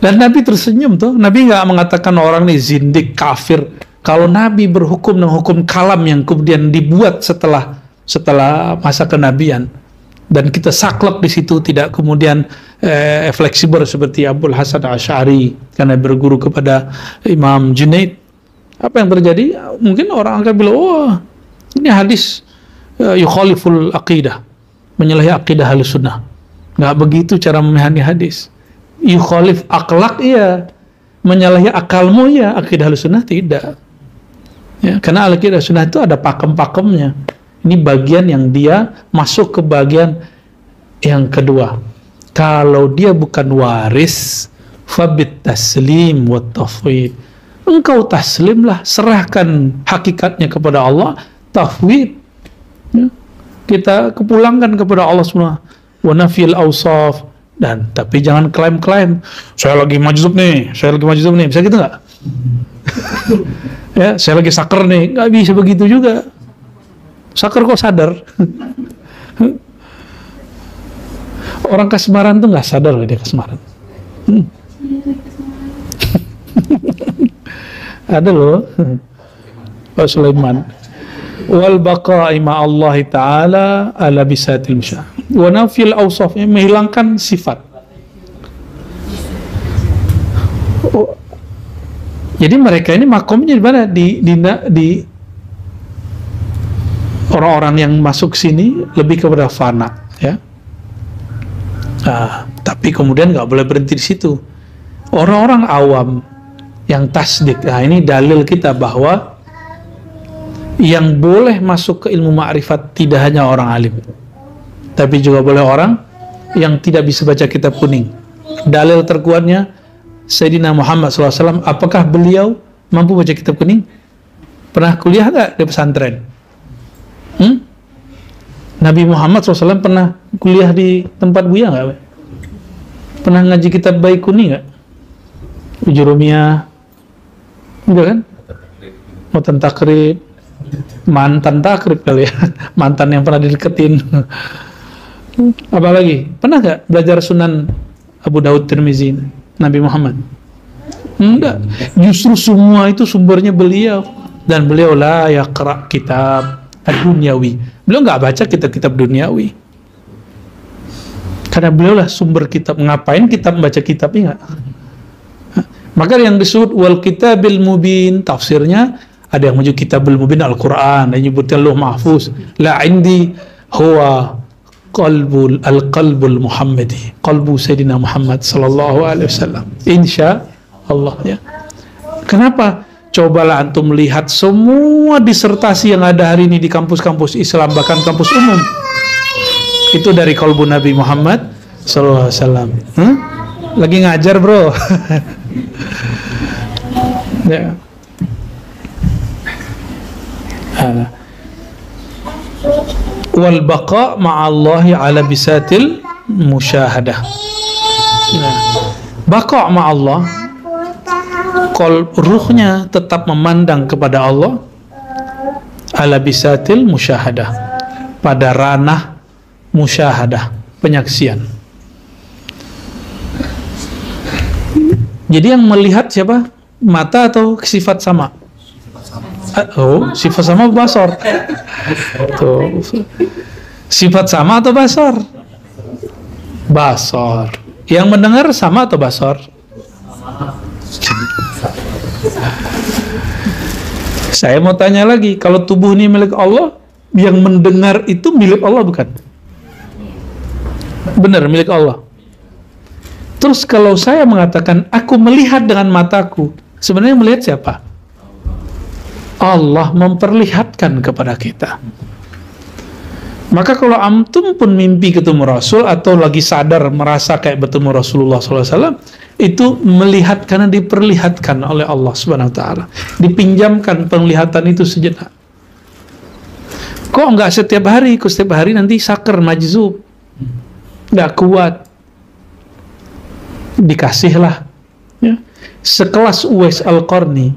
Dan Nabi tersenyum tuh. Nabi nggak mengatakan orang ini zindik, kafir. Kalau Nabi berhukum dengan hukum kalam yang kemudian dibuat setelah masa kenabian, dan kita saklek di situ, tidak kemudian fleksibel seperti Abul Hasan Asy'ari karena berguru kepada Imam Junaid. Apa yang terjadi? Mungkin orang akan bilang, oh ini hadis yukhaliful aqidah, menyalahi aqidah Ahlus Sunnah. Nggak begitu cara memahami hadis. Yukhalif akhlak, iya. Menyalahi akalmu, ya. Akidah Ahlussunnah tidak. Ya, karena akidah Ahlussunnah itu ada pakem-pakemnya. Ini bagian yang dia masuk ke bagian yang kedua. Kalau dia bukan waris, fabit taslim wa tafwid. Engkau taslimlah, serahkan hakikatnya kepada Allah, tafwid. Ya. Kita kepulangkan kepada Allah semua. Wa nafil awsaf. Dan tapi jangan klaim-klaim, saya lagi majzub nih, bisa gitu nggak? Ya, saya lagi saker nih, nggak bisa begitu juga. Saker kok sadar? Orang kasmaran tuh nggak sadar loh dia kasmaran. Ada loh Pak Sulaiman. Wal baqa'i ma'allahi ta'ala ala bisatil musyah wa nafil awsaf, menghilangkan sifat. Jadi mereka ini makomnya di mana? Di orang-orang yang masuk sini lebih kepada fana, ya. Nah, tapi kemudian nggak boleh berhenti di situ. Orang-orang awam yang tasdik, nah ini dalil kita bahwa yang boleh masuk ke ilmu ma'rifat tidak hanya orang alim, tapi juga boleh orang yang tidak bisa baca kitab kuning. Dalil terkuatnya Sayyidina Muhammad SAW. Apakah beliau mampu baca kitab kuning? Pernah kuliah nggak di pesantren? Nabi Muhammad SAW pernah kuliah di tempat Buya nggak? Pernah ngaji kitab baik kuning nggak? Ujurumiyah, enggak kan? Mutan takrib, mantan takrib kali ya, mantan yang pernah dideketin. Apalagi pernah nggak belajar Sunan Abu Daud Tirmizi Nabi Muhammad? Enggak, justru semua itu sumbernya beliau, dan beliau la yaqra kitab ad-dunyawi, beliau nggak baca kitab-kitab duniawi, karena beliau lah sumber kitab. Ngapain kita membaca kitabnya? Enggak. Maka yang disebut wal kitabil mubin, tafsirnya ada yang menyebut kitabul mubin Al-Quran, dan menyebutkan Lauh Mahfuz. La indi huwa al-qalbul Muhammadi, qalbu Sayyidina Muhammad sallallahu alaihi wasallam. Insya Allah, ya. Kenapa? Cobalah antum lihat semua disertasi yang ada hari ini di kampus-kampus Islam, bahkan kampus umum, itu dari qalbu Nabi Muhammad sallallahu alaihi wasallam. Lagi ngajar, bro. Ya. Wal baqa ma'allahi ala bisatil musyahadah. Baqa ma'allah, ruhnya tetap memandang kepada Allah, ala bisatil musyahadah, pada ranah musyahadah, penyaksian. Jadi yang melihat siapa? Mata atau sifat sama? Oh, sifat sama basar. Tuh. Sifat sama atau basar? Basar. Yang mendengar sama atau basar? Saya mau tanya lagi, kalau tubuh ini milik Allah, yang mendengar itu milik Allah bukan? Benar, milik Allah. Terus kalau saya mengatakan aku melihat dengan mataku, sebenarnya melihat siapa? Allah memperlihatkan kepada kita. Maka kalau antum pun mimpi ketemu Rasul, atau lagi sadar merasa kayak bertemu Rasulullah SAW, itu melihat karena diperlihatkan oleh Allah Subhanahu Wa Taala. Dipinjamkan penglihatan itu sejenak. Kok nggak setiap hari? Kok setiap hari nanti saker, majzub, nggak kuat. Dikasihlah, ya. Sekelas Uwais Al-Qarni,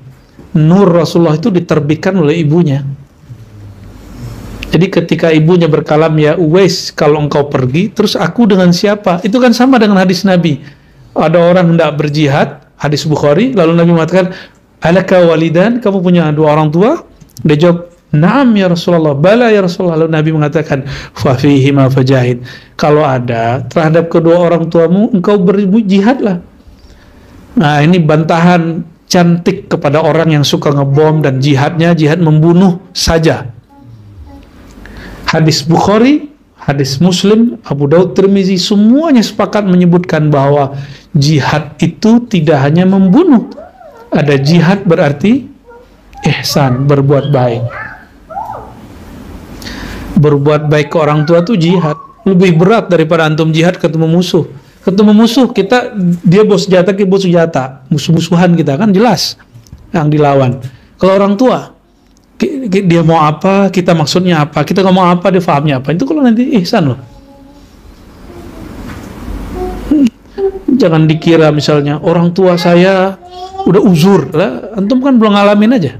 nur Rasulullah itu diterbitkan oleh ibunya. Jadi ketika ibunya berkalam, ya Uwais, kalau engkau pergi, terus aku dengan siapa? Itu kan sama dengan hadis Nabi. Ada orang hendak berjihad, hadis Bukhari, lalu Nabi mengatakan, alaka walidan, kamu punya dua orang tua? Dia jawab, na'am ya Rasulullah, bala ya Rasulullah. Lalu Nabi mengatakan, fafihima fajahid, kalau ada terhadap kedua orang tuamu, engkau berjihadlah. Nah, ini bantahan cantik kepada orang yang suka ngebom dan jihadnya jihad membunuh saja. Hadis Bukhari, Hadis Muslim, Abu Daud, Tirmizi, semuanya sepakat menyebutkan bahwa jihad itu tidak hanya membunuh. Ada jihad berarti ihsan, berbuat baik. Berbuat baik ke orang tua itu jihad. Lebih berat daripada antum jihad ketemu musuh. Ketemu musuh, dia bawa senjata, kita bawa senjata. Musuh-musuhan kita kan jelas yang dilawan. Kalau orang tua, dia mau apa, kita maksudnya apa, kita ngomong apa, dia fahamnya apa. Itu kalau nanti ihsan loh. Jangan dikira misalnya orang tua saya udah uzur lah, antum kan belum ngalamin aja.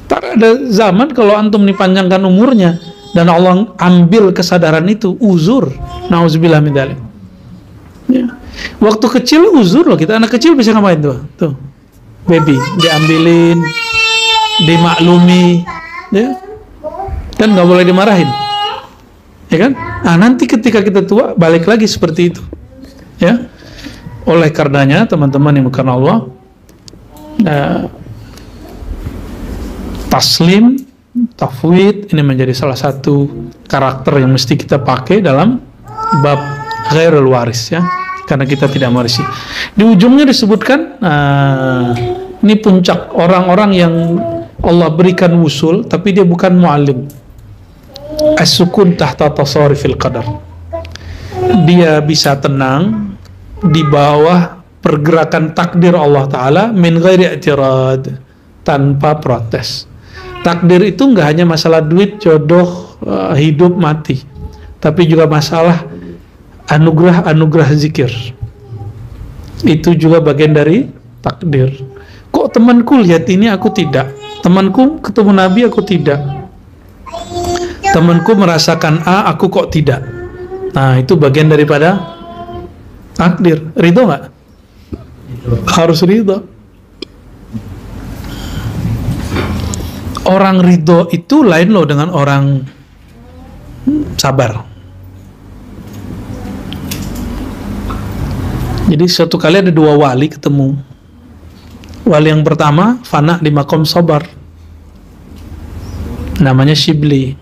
Tak ada zaman kalau antum dipanjangkan umurnya dan Allah ambil kesadaran itu, uzur. Nauzubillah min dzalik. Ya. Waktu kecil uzur loh kita, anak kecil bisa ngapain tuh? Tuh, baby diambilin, dimaklumi, ya, kan nggak boleh dimarahin, ya kan? Nah, nanti ketika kita tua balik lagi seperti itu, ya. Oleh karenanya teman-teman yang bukan Allah, taslim, tafwid ini menjadi salah satu karakter yang mesti kita pakai dalam bab ghairul waris, ya, karena kita tidak mewarisi. Di ujungnya disebutkan ini puncak orang-orang yang Allah berikan wusul tapi dia bukan mu'allim. As-sukun tahta tasarifil qadar. Dia bisa tenang di bawah pergerakan takdir Allah Ta'ala min ghairi i'tirad, tanpa protes. Takdir itu nggak hanya masalah duit, jodoh, hidup, mati, tapi juga masalah anugerah zikir. Itu juga bagian dari takdir. Kok temanku lihat ini aku tidak, temanku ketemu Nabi aku tidak, temanku merasakan A aku kok tidak. Nah itu bagian daripada takdir. Ridho nggak? Harus ridho. Orang ridho itu lain loh dengan orang sabar. Jadi suatu kali ada dua wali ketemu. Wali yang pertama fana di makom sabar, namanya Shibli.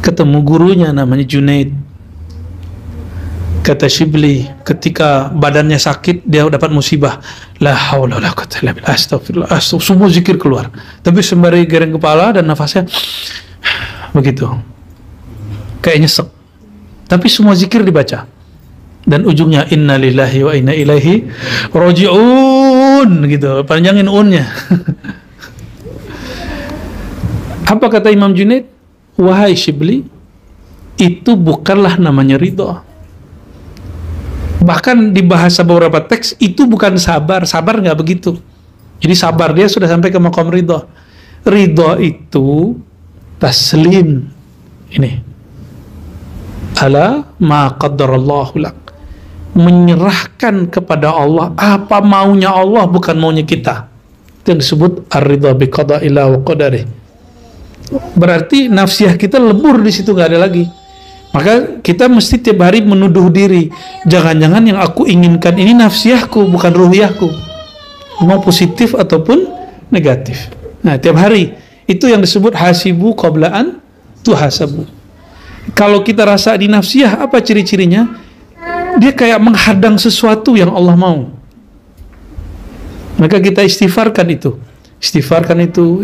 Ketemu gurunya namanya Junaid. Kata Shibli, ketika badannya sakit, dia dapat musibah. La haula wala quwwata illa billah. Astagfirullah. Semua zikir keluar. Tapi sembari gereng kepala dan nafasnya begitu. Kayak nyesek. Tapi semua zikir dibaca. Dan ujungnya inna lillahi wa inna ilaihi raji'un gitu. Panjangin unnya. Apa kata Imam Junaid? Wahai Shibli, itu bukanlah namanya ridho. Bahkan di bahasa beberapa teks itu bukan sabar. Sabar nggak begitu. Jadi sabar dia sudah sampai ke maqam ridho. Ridho itu taslim. Ini ala ma qaddarallahu lak, menyerahkan kepada Allah apa maunya Allah, bukan maunya kita. Itu yang disebut ar-ridha bi qada'illah wa qadarih. Berarti nafsiyah kita lebur di situ, nggak ada lagi. Maka kita mesti tiap hari menuduh diri, jangan-jangan yang aku inginkan ini nafsiyahku, bukan ruhiyahku, mau positif ataupun negatif. Nah, tiap hari itu yang disebut hasibu qablaan tuhasabu. Kalau kita rasa di nafsiyah, apa ciri-cirinya? Dia kayak menghadang sesuatu yang Allah mau. Maka kita istighfarkan itu,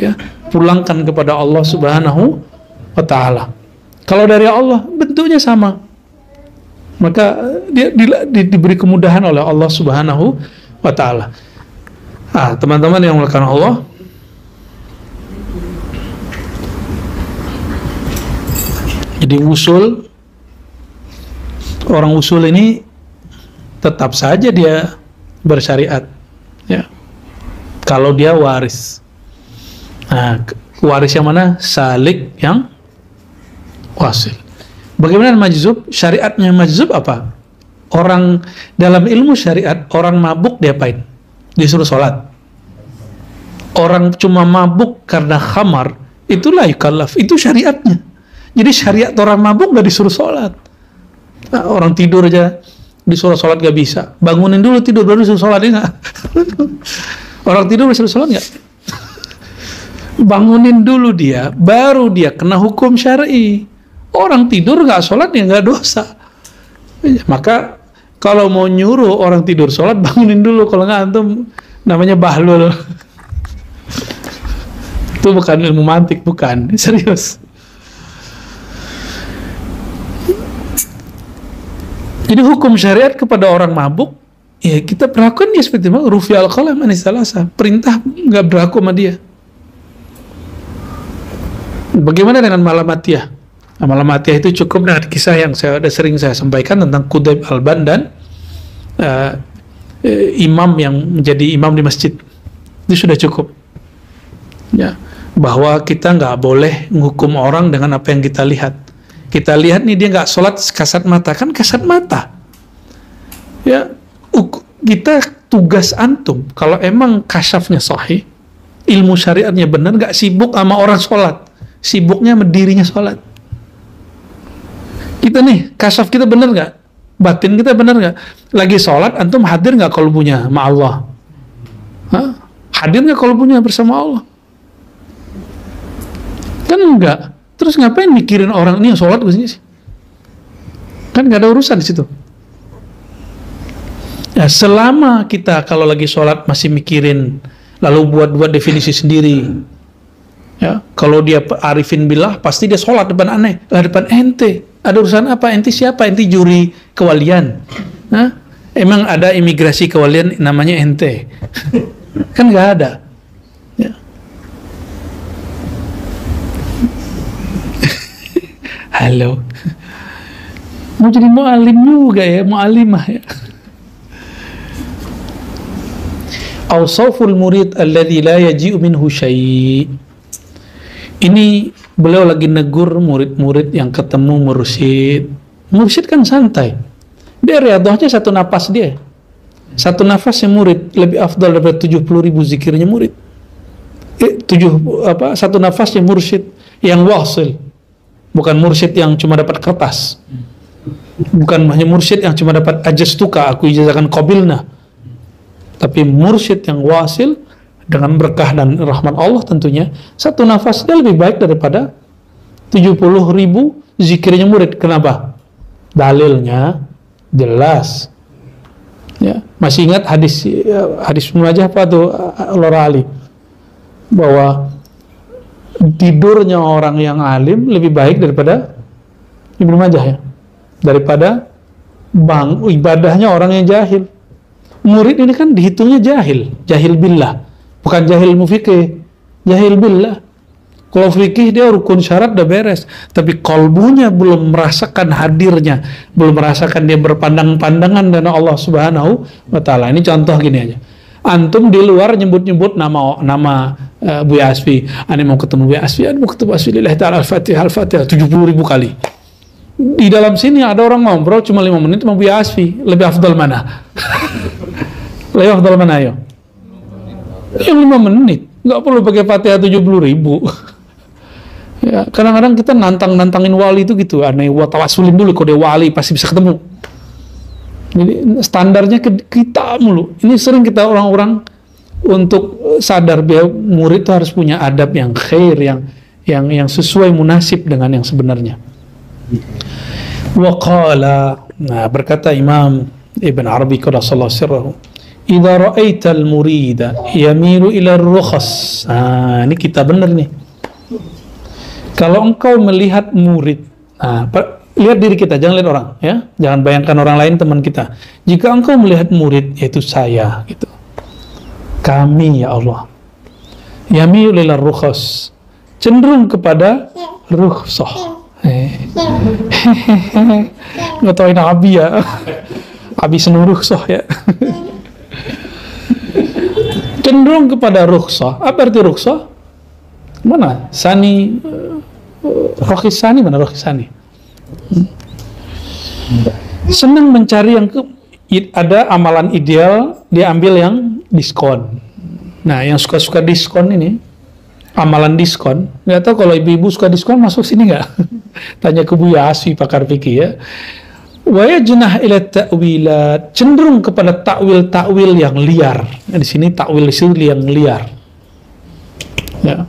ya, pulangkan kepada Allah Subhanahu wa Ta'ala. Kalau dari Allah bentuknya sama, maka dia diberi kemudahan oleh Allah Subhanahu wa Ta'ala. Teman-teman yang melakukan Allah, jadi usul, orang usul ini tetap saja dia bersyariat, ya, kalau dia waris. Nah, waris yang mana? Salik yang wasil. Bagaimana majzub? Syariatnya majzub apa? Orang dalam ilmu syariat, orang mabuk diapain? Disuruh sholat. Orang cuma mabuk karena khamar, itulah yukallaf, itu syariatnya. Jadi syariat orang mabuk gak disuruh sholat. Nah, orang tidur aja disuruh sholat gak bisa. Bangunin dulu tidur, baru disuruh sholat, ya gak? Orang tidur disuruh sholat gak? Bangunin dulu dia, baru dia kena hukum syar'i. Orang tidur nggak sholat ya nggak dosa. Maka kalau mau nyuruh orang tidur sholat, bangunin dulu. Kalau nggak, antum namanya bahlul. Itu bukan ilmu mantik, bukan, serius. Jadi hukum syariat kepada orang mabuk, ya kita perlakukan dia seperti itu. Rufi al-qalam anis salasa, perintah nggak berlaku sama dia. Bagaimana dengan malamatiyah? Nah, malamatiyah itu cukup dengan kisah yang sering saya sampaikan tentang Qudayb al-Ban dan imam yang menjadi imam di masjid. Itu sudah cukup. Ya, bahwa kita nggak boleh menghukum orang dengan apa yang kita lihat. Kita lihat nih dia nggak sholat, kasat mata, kan kasat mata. Ya, kita tugas antum kalau emang kasyafnya sahih, ilmu syariatnya benar, nggak sibuk sama orang sholat, sibuknya sama dirinya sholat. Kita nih, kasyaf kita benar nggak? Batin kita benar nggak? Lagi sholat, antum hadir nggak qalbunya sama Allah? Hah? Hadir nggak qalbunya bersama Allah? Kan enggak. Terus ngapain mikirin orang ini yang sholat sih? Kan nggak ada urusan di situ. Ya, selama kita kalau lagi sholat masih mikirin, lalu buat definisi sendiri. Ya, kalau dia arifin billah, pasti dia sholat depan aneh, lah depan ente. Ada urusan apa? Ente siapa? Ente juri kewalian. Nah, emang ada imigrasi kewalian namanya ente? Kan nggak ada. Ya. Halo. Mau jadi mu'alim juga ya, mu'alimah ya. Awsaful murid alladhi la yaji'u minhu syai'. Ini beliau lagi negur murid-murid yang ketemu mursyid. Mursyid kan santai. Dia riyadhahnya satu nafas dia. Satu nafasnya murid lebih afdal daripada 70.000 zikirnya murid. Satu nafasnya mursyid yang wasil. Bukan mursyid yang cuma dapat kertas. Bukan hanya mursyid yang cuma dapat ajastuka, aku ijazahkan qabilna. Tapi mursyid yang wasil dengan berkah dan rahmat Allah tentunya, satu nafasnya lebih baik daripada 70.000 zikirnya murid. Kenapa? Dalilnya jelas. Ya, masih ingat hadis munajah apa tuh Lora Ali? Bahwa tidurnya orang yang alim lebih baik daripada Ibnu Majah ya. Daripada ibadahnya orang yang jahil. Murid ini kan dihitungnya jahil billah. Bukan jahil mufikih, jahil billah. Kalau fikih dia rukun syarat udah beres, tapi kolbunya belum merasakan hadirnya, belum merasakan dia berpandang-pandangan dengan Allah Subhanahu wa Ta'ala. Ini contoh gini aja. Antum di luar nyebut-nyebut nama Buya Asfi. Ane mau ketemu Buya Asfi, ane mau ketemu Asfi lillahi ta'ala al-Fatihah 70.000 kali. Di dalam sini ada orang ngobrol cuma 5 menit sama Buya Asfi. Lebih afdal mana? Lebih afdal mana ayo? Yang 5 menit. Nggak perlu pakai Fatihah 70.000. Ya, kadang-kadang kita nantangin wali itu gitu. Aneh, tawasulin dulu kalau dia wali pasti bisa ketemu. Jadi standarnya kita mulu. Ini sering kita orang-orang untuk sadar bahwa murid itu harus punya adab yang khair, yang sesuai munasib dengan yang sebenarnya. Wa qala, nah berkata Imam Ibn Arabi qaddasallahu sirrahu, idza ra'aital murida yamilu ila ar-rukhas. Nah, ini kita benar nih. Kalau engkau melihat murid, nah, lihat diri kita, jangan lihat orang, ya, jangan bayangkan orang lain teman kita. Jika engkau melihat murid, yaitu saya, gitu, kami ya Allah, yamilu ila ar-rukhas, cenderung kepada rukhsah. Nggak tahu ini Abi ya, Abi senang rukhsah ya. Cenderung kepada rukhsah. Apa arti rukhsah? Mana? Sani, Rokhis Sani mana Rokhis Sani? Senang mencari yang ada amalan ideal, dia ambil yang diskon. Nah, yang suka-suka diskon ini, amalan diskon, nggak tahu kalau ibu-ibu suka diskon masuk sini nggak? Tanya ke Buya Asfi pakar fikih ya. Wa yajnah ila ta'wilat, cenderung kepada takwil yang liar. Nah, di sini takwil itu yang liar. Ya.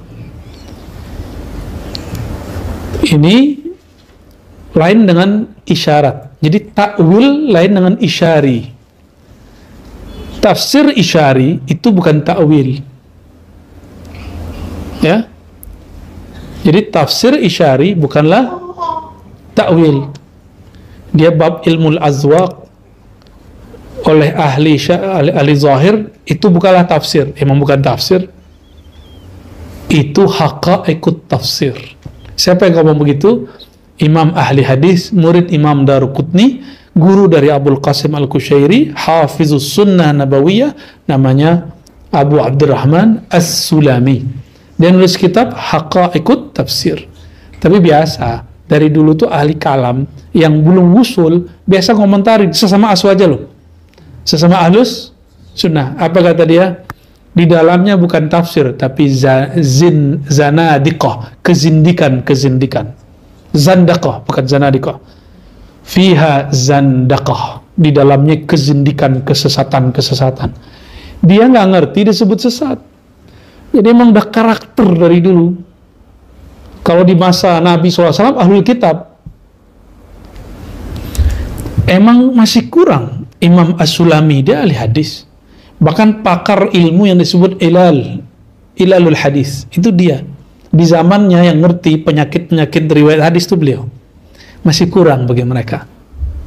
Ini lain dengan isyarat. Jadi takwil lain dengan isyari. Tafsir isyari itu bukan takwil. Ya. Jadi tafsir isyari bukanlah takwil. Dia bab ilmu azwaq oleh ahli zahir, itu bukanlah tafsir. Emang bukan tafsir. Itu haqaiqut tafsir. Siapa yang ngomong begitu? Imam ahli hadis, murid Imam Daruqutni, guru dari Abul Qasim Al-Kushairi, Hafizus Sunnah Nabawiyah, namanya Abu Abdurrahman As-Sulami. Dia nulis kitab Haqaiqut Tafsir. Tapi biasa, dari dulu tuh ahli kalam yang belum wusul, biasa komentari sesama asu aja loh. Sesama ahlus sunnah. Apa kata dia? Di dalamnya bukan tafsir, tapi zanadiqah, kezindikan. Zandaqah, bukan zanadiqah. Fiha zandaqah. Di dalamnya kezindikan, kesesatan. Dia nggak ngerti disebut sesat. Jadi emang udah karakter dari dulu. Kalau di masa Nabi SAW, ahlul kitab, emang masih kurang. Imam As-Sulami, dia ahli hadis. Bahkan pakar ilmu yang disebut ilalul hadis. Itu dia. Di zamannya yang ngerti penyakit-penyakit riwayat hadis itu beliau. Masih kurang bagi mereka.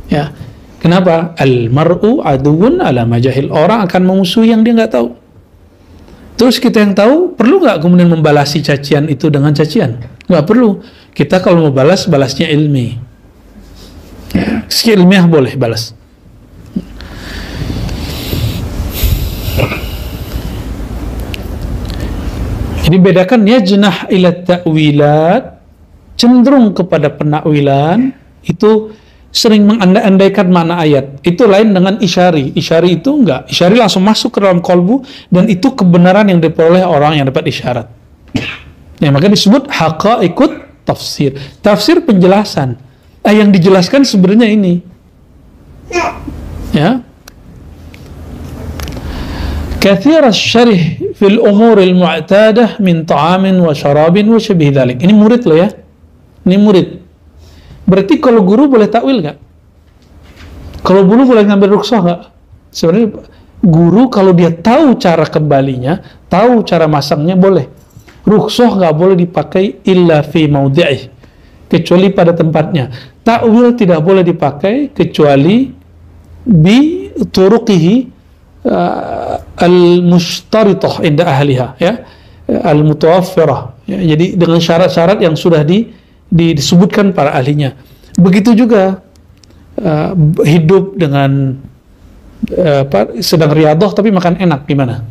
Ya. Kenapa? Al-mar'u aduun ala majahil. Orang akan memusuhi yang dia nggak tahu. Terus kita yang tahu, perlu nggak kemudian membalasi cacian itu dengan cacian? Nggak perlu. Kita kalau mau balas, balasnya ilmi. Ya, meski ilmiah boleh balas. Jadi bedakan yajnah ila ta'wilat, cenderung kepada penakwilan, itu sering mengandai-andaikan makna ayat. Itu lain dengan isyari. Isyari itu enggak. Isyari langsung masuk ke dalam kolbu, dan itu kebenaran yang diperoleh orang yang dapat isyarat. Ya, maka disebut haqaiqut tafsir. Tafsir penjelasan. Yang dijelaskan sebenarnya ini. Ya. Kathir asy-syarih fil umur al-mu'tadah min ta'amin wa syarabin wa syabih dzalik. Ini murid loh ya. Ini murid. Berarti kalau guru boleh takwil nggak? Kalau guru boleh ngambil rukhsah nggak? Sebenarnya guru kalau dia tahu cara kembalinya, tahu cara masangnya boleh. Rukhsah nggak boleh dipakai illa fi maudhi'ih, kecuali pada tempatnya. Takwil tidak boleh dipakai kecuali bi turuqihi al-mushtaritah inda ahliha, ya, al-mutawaffirah. Ya, jadi dengan syarat-syarat yang sudah disebutkan para ahlinya. Begitu juga hidup dengan sedang riyadhah tapi makan enak, gimana?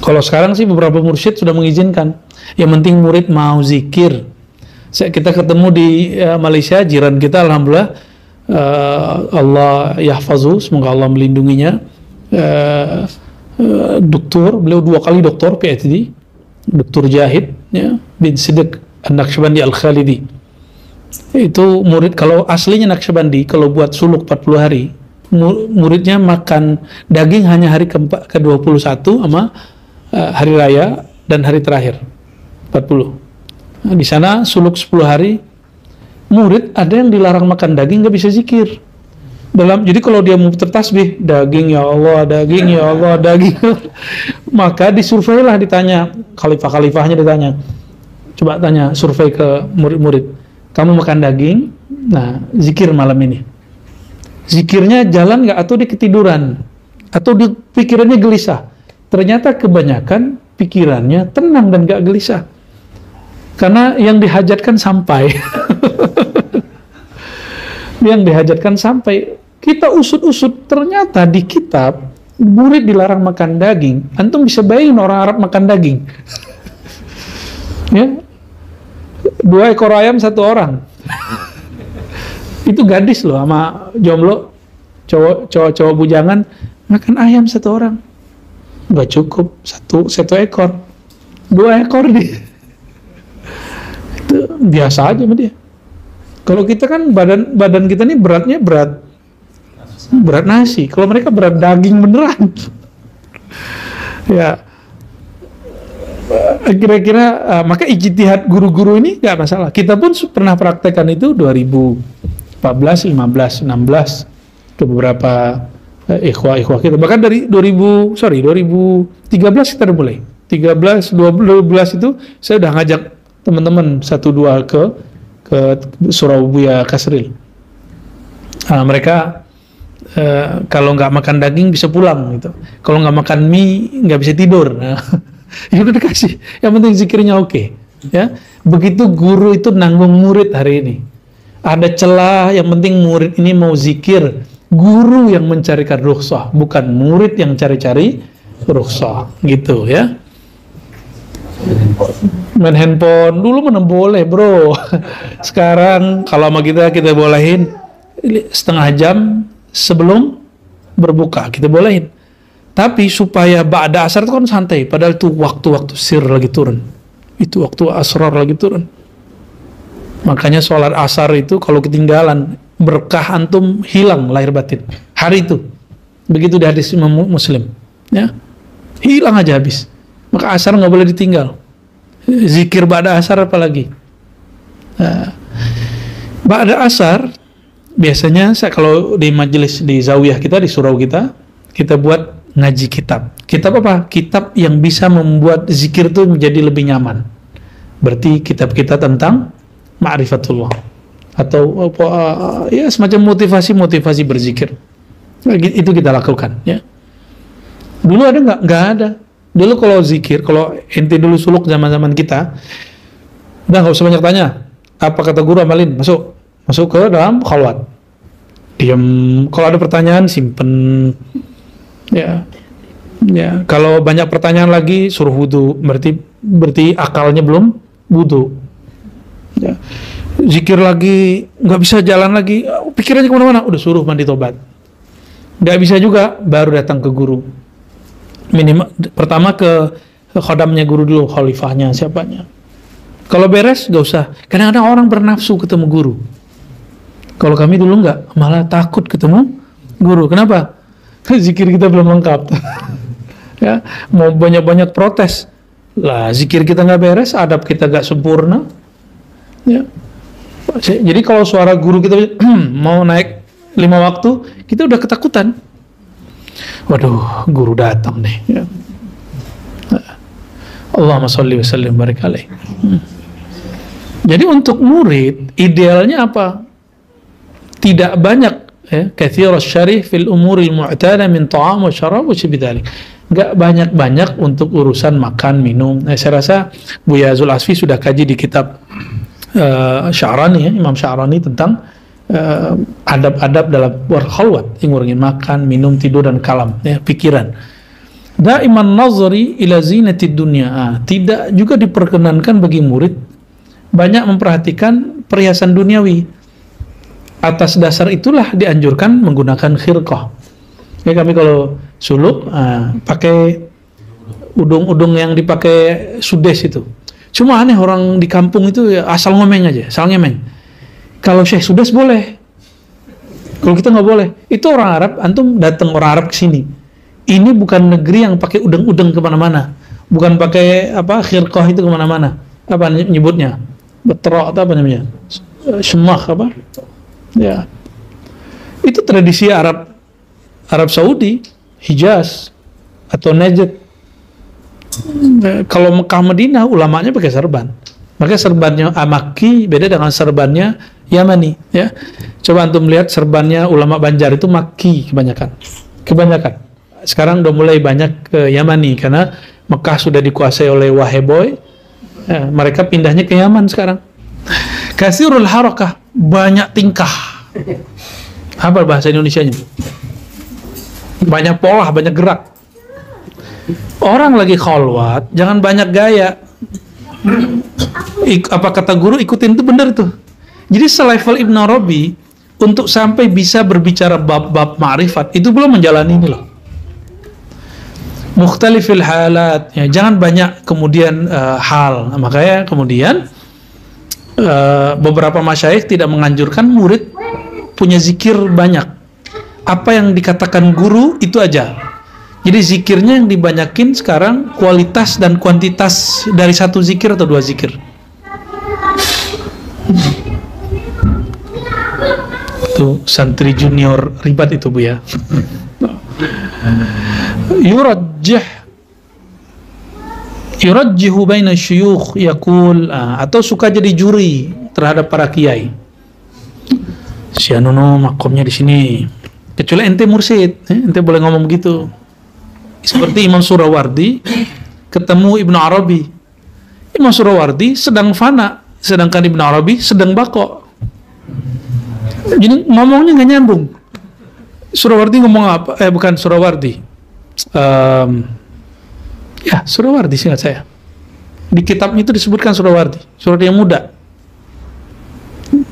Kalau sekarang sih beberapa mursyid sudah mengizinkan. Yang penting murid mau zikir. Kita ketemu di Malaysia, jiran kita, alhamdulillah, Allah yahfazu, semoga Allah melindunginya. Doktor, beliau 2 kali doktor PhD, Dr. Jahid, ya, bin Siddiq An-Naqsyabandi Al-Khalidi. Itu murid, kalau aslinya Naqsyabandi, kalau buat suluk 40 hari, muridnya makan daging hanya hari ke-21 sama hari raya dan hari terakhir 40. Nah, di sana suluk 10 hari, murid ada yang dilarang makan daging, nggak bisa zikir. Jadi kalau dia mau tertasbih, daging ya Allah, daging ya Allah, daging, maka disurveilah, ditanya, khalifah-khalifahnya ditanya, coba tanya, survei ke murid-murid, kamu makan daging, nah zikir malam ini, zikirnya jalan nggak, atau dia ketiduran, atau di pikirannya gelisah? Ternyata kebanyakan pikirannya tenang dan nggak gelisah, karena yang dihajatkan sampai. Yang dihajatkan sampai. Kita usut-usut, ternyata di kitab murid dilarang makan daging. Antum bisa bayangin orang Arab makan daging. Ya, 2 ekor ayam 1 orang. Itu gadis loh, sama jomblo, cowok bujangan makan ayam 1 orang. Nggak cukup, satu ekor, 2 ekor dia. Itu biasa aja sama dia. Kalau kita kan badan kita nih beratnya berat nasi. Kalau mereka berat daging beneran. Ya, Kira-kira maka ijtihad guru-guru ini nggak masalah. Kita pun pernah praktekkan itu 2014, 15, 16 ke beberapa ikhwah kita. Bahkan dari 2013 kita udah mulai. 13, 12 itu saya udah ngajak teman-teman 1-2 ke Surabaya Kasril. Mereka kalau nggak makan daging bisa pulang gitu. Kalau nggak makan mie nggak bisa tidur. Ya udah dikasih. Yang penting zikirnya oke. Ya, begitu guru itu nanggung murid hari ini. Ada celah, yang penting murid ini mau zikir. Guru yang mencarikan rukhsah, bukan murid yang cari-cari rukhsah, gitu ya. Main handphone dulu mana boleh bro. Sekarang kalau sama kita bolehin setengah jam sebelum berbuka, kita bolehin. Tapi supaya ba'da asar itu kan santai, padahal itu waktu-waktu sir lagi turun, itu waktu asrar lagi turun. Makanya sholat asar itu kalau ketinggalan, berkah antum hilang lahir batin hari itu. Begitu di hadis Imam Muslim, ya, hilang aja habis. Maka asar nggak boleh ditinggal. Zikir ba'da asar apalagi. Ba'da asar biasanya saya kalau di majelis di zawiyah kita, di surau kita buat ngaji kitab. Kitab apa? Kitab yang bisa membuat zikir itu menjadi lebih nyaman. Berarti kitab kita tentang ma'rifatullah atau ya semacam motivasi berzikir. Nah, itu kita lakukan ya. Dulu ada nggak? Nggak ada. Dulu kalau zikir, kalau ente dulu suluk zaman kita, udah nggak usah banyak tanya. Apa kata guru amalin, masuk ke dalam khalwat. Diam. Kalau ada pertanyaan simpen. Ya. Kalau banyak pertanyaan lagi suruh wudu. Berarti akalnya belum wudu. Ya. Zikir lagi, nggak bisa jalan lagi, pikirannya kemana-mana, udah suruh mandi tobat. Nggak bisa juga, baru datang ke guru. Minimal pertama ke khodamnya guru dulu, khalifahnya, siapanya. Kalau beres, nggak usah. Kadang-kadang orang bernafsu ketemu guru. Kalau kami dulu nggak, malah takut ketemu guru. Kenapa? Zikir kita belum lengkap. Ya, mau banyak-banyak protes. Lah, zikir kita nggak beres, adab kita nggak sempurna. Ya. Jadi kalau suara guru kita mau naik 5 waktu, kita udah ketakutan. Waduh, guru datang nih. Ya. Allahumma sholli wa sallim barik alaih. Jadi untuk murid idealnya apa? Tidak banyak ya, katsirus syarih fil umuril mu'tada min ta'am wa syarab wa syibidalik. Enggak banyak-banyak untuk urusan makan, minum. Saya rasa Buya Zul Asfi sudah kaji di kitab Sya'rani ya, Imam Sya'rani tentang adab-adab dalam berkhalwat, ngurangin makan, minum, tidur dan kalam ya, pikiran. Daiman nazari ila zinatid dunya. Tidak juga diperkenankan bagi murid banyak memperhatikan perhiasan duniawi. Atas dasar itulah dianjurkan menggunakan khirqah. Ya, kami kalau suluk pakai udung-udung yang dipakai sudes itu. Cuma aneh orang di kampung itu ya, asal ngomeng aja, asal ngemeng. Kalau Syekh Sudes boleh, kalau kita nggak boleh. Itu orang Arab, antum datang orang Arab ke sini. Ini bukan negeri yang pakai udeng-udeng kemana-mana, bukan pakai apa khirqah itu kemana-mana. Apa nyebutnya? Betrok atau apa namanya? Semah apa? Ya, itu tradisi Arab Saudi, Hijaz atau Najd. Kalau Mekah Madinah ulamanya pakai serban. Maka serbannya Makki beda dengan serbannya Yamani. Ya, coba antum lihat serbannya ulama Banjar itu Makki kebanyakan. Sekarang udah mulai banyak ke Yamani karena Mekah sudah dikuasai oleh Waheboy. Ya, mereka pindahnya ke Yaman sekarang. Kasirul harakah, banyak tingkah. Apa bahasa Indonesianya? Banyak pola, banyak gerak. Orang lagi khalwat, jangan banyak gaya. Apa kata guru, ikutin itu benar tuh. Jadi selevel Ibn Arabi untuk sampai bisa berbicara bab-bab ma'rifat itu belum menjalani ini loh. Mukhtalifil halat, ya, jangan banyak kemudian hal. Nah, makanya kemudian beberapa masyayikh tidak menganjurkan murid punya zikir banyak. Apa yang dikatakan guru itu aja. Jadi zikirnya yang dibanyakin sekarang kualitas dan kuantitas dari satu zikir atau dua zikir. Itu santri junior ribat itu Bu ya. Yurajjihu baina syuyukh yaqul, atau suka jadi juri terhadap para kiai. Si Anono makomnya di sini. Kecuali ente mursyid, ente boleh ngomong begitu. Seperti Imam Surawardi ketemu Ibnu Arabi. Imam Surawardi sedang fana, sedangkan Ibnu Arabi sedang bako. Jadi ngomongnya nggak nyambung. Surawardi ngomong apa? Bukan Surawardi. Ya, Surawardi seingat saya. Di kitabnya itu disebutkan Surawardi, Surawardi yang muda.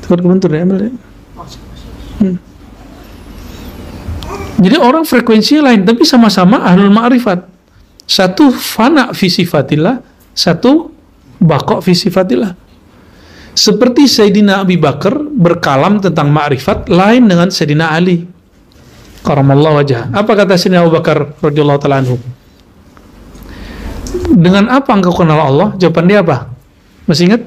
Kebentur ya, Jadi orang frekuensinya lain, tapi sama-sama ahlul ma'rifat. Satu fana fi sifatillah, satu baqo fi sifatillah. Seperti Sayyidina Abu Bakar berkalam tentang ma'rifat lain dengan Sayyidina Ali karamallahu wajhah. Apa kata Sayyidina Abu Bakar radhiyallahu ta'ala anhu? Dengan apa engkau kenal Allah? Jawaban dia apa? Masih ingat?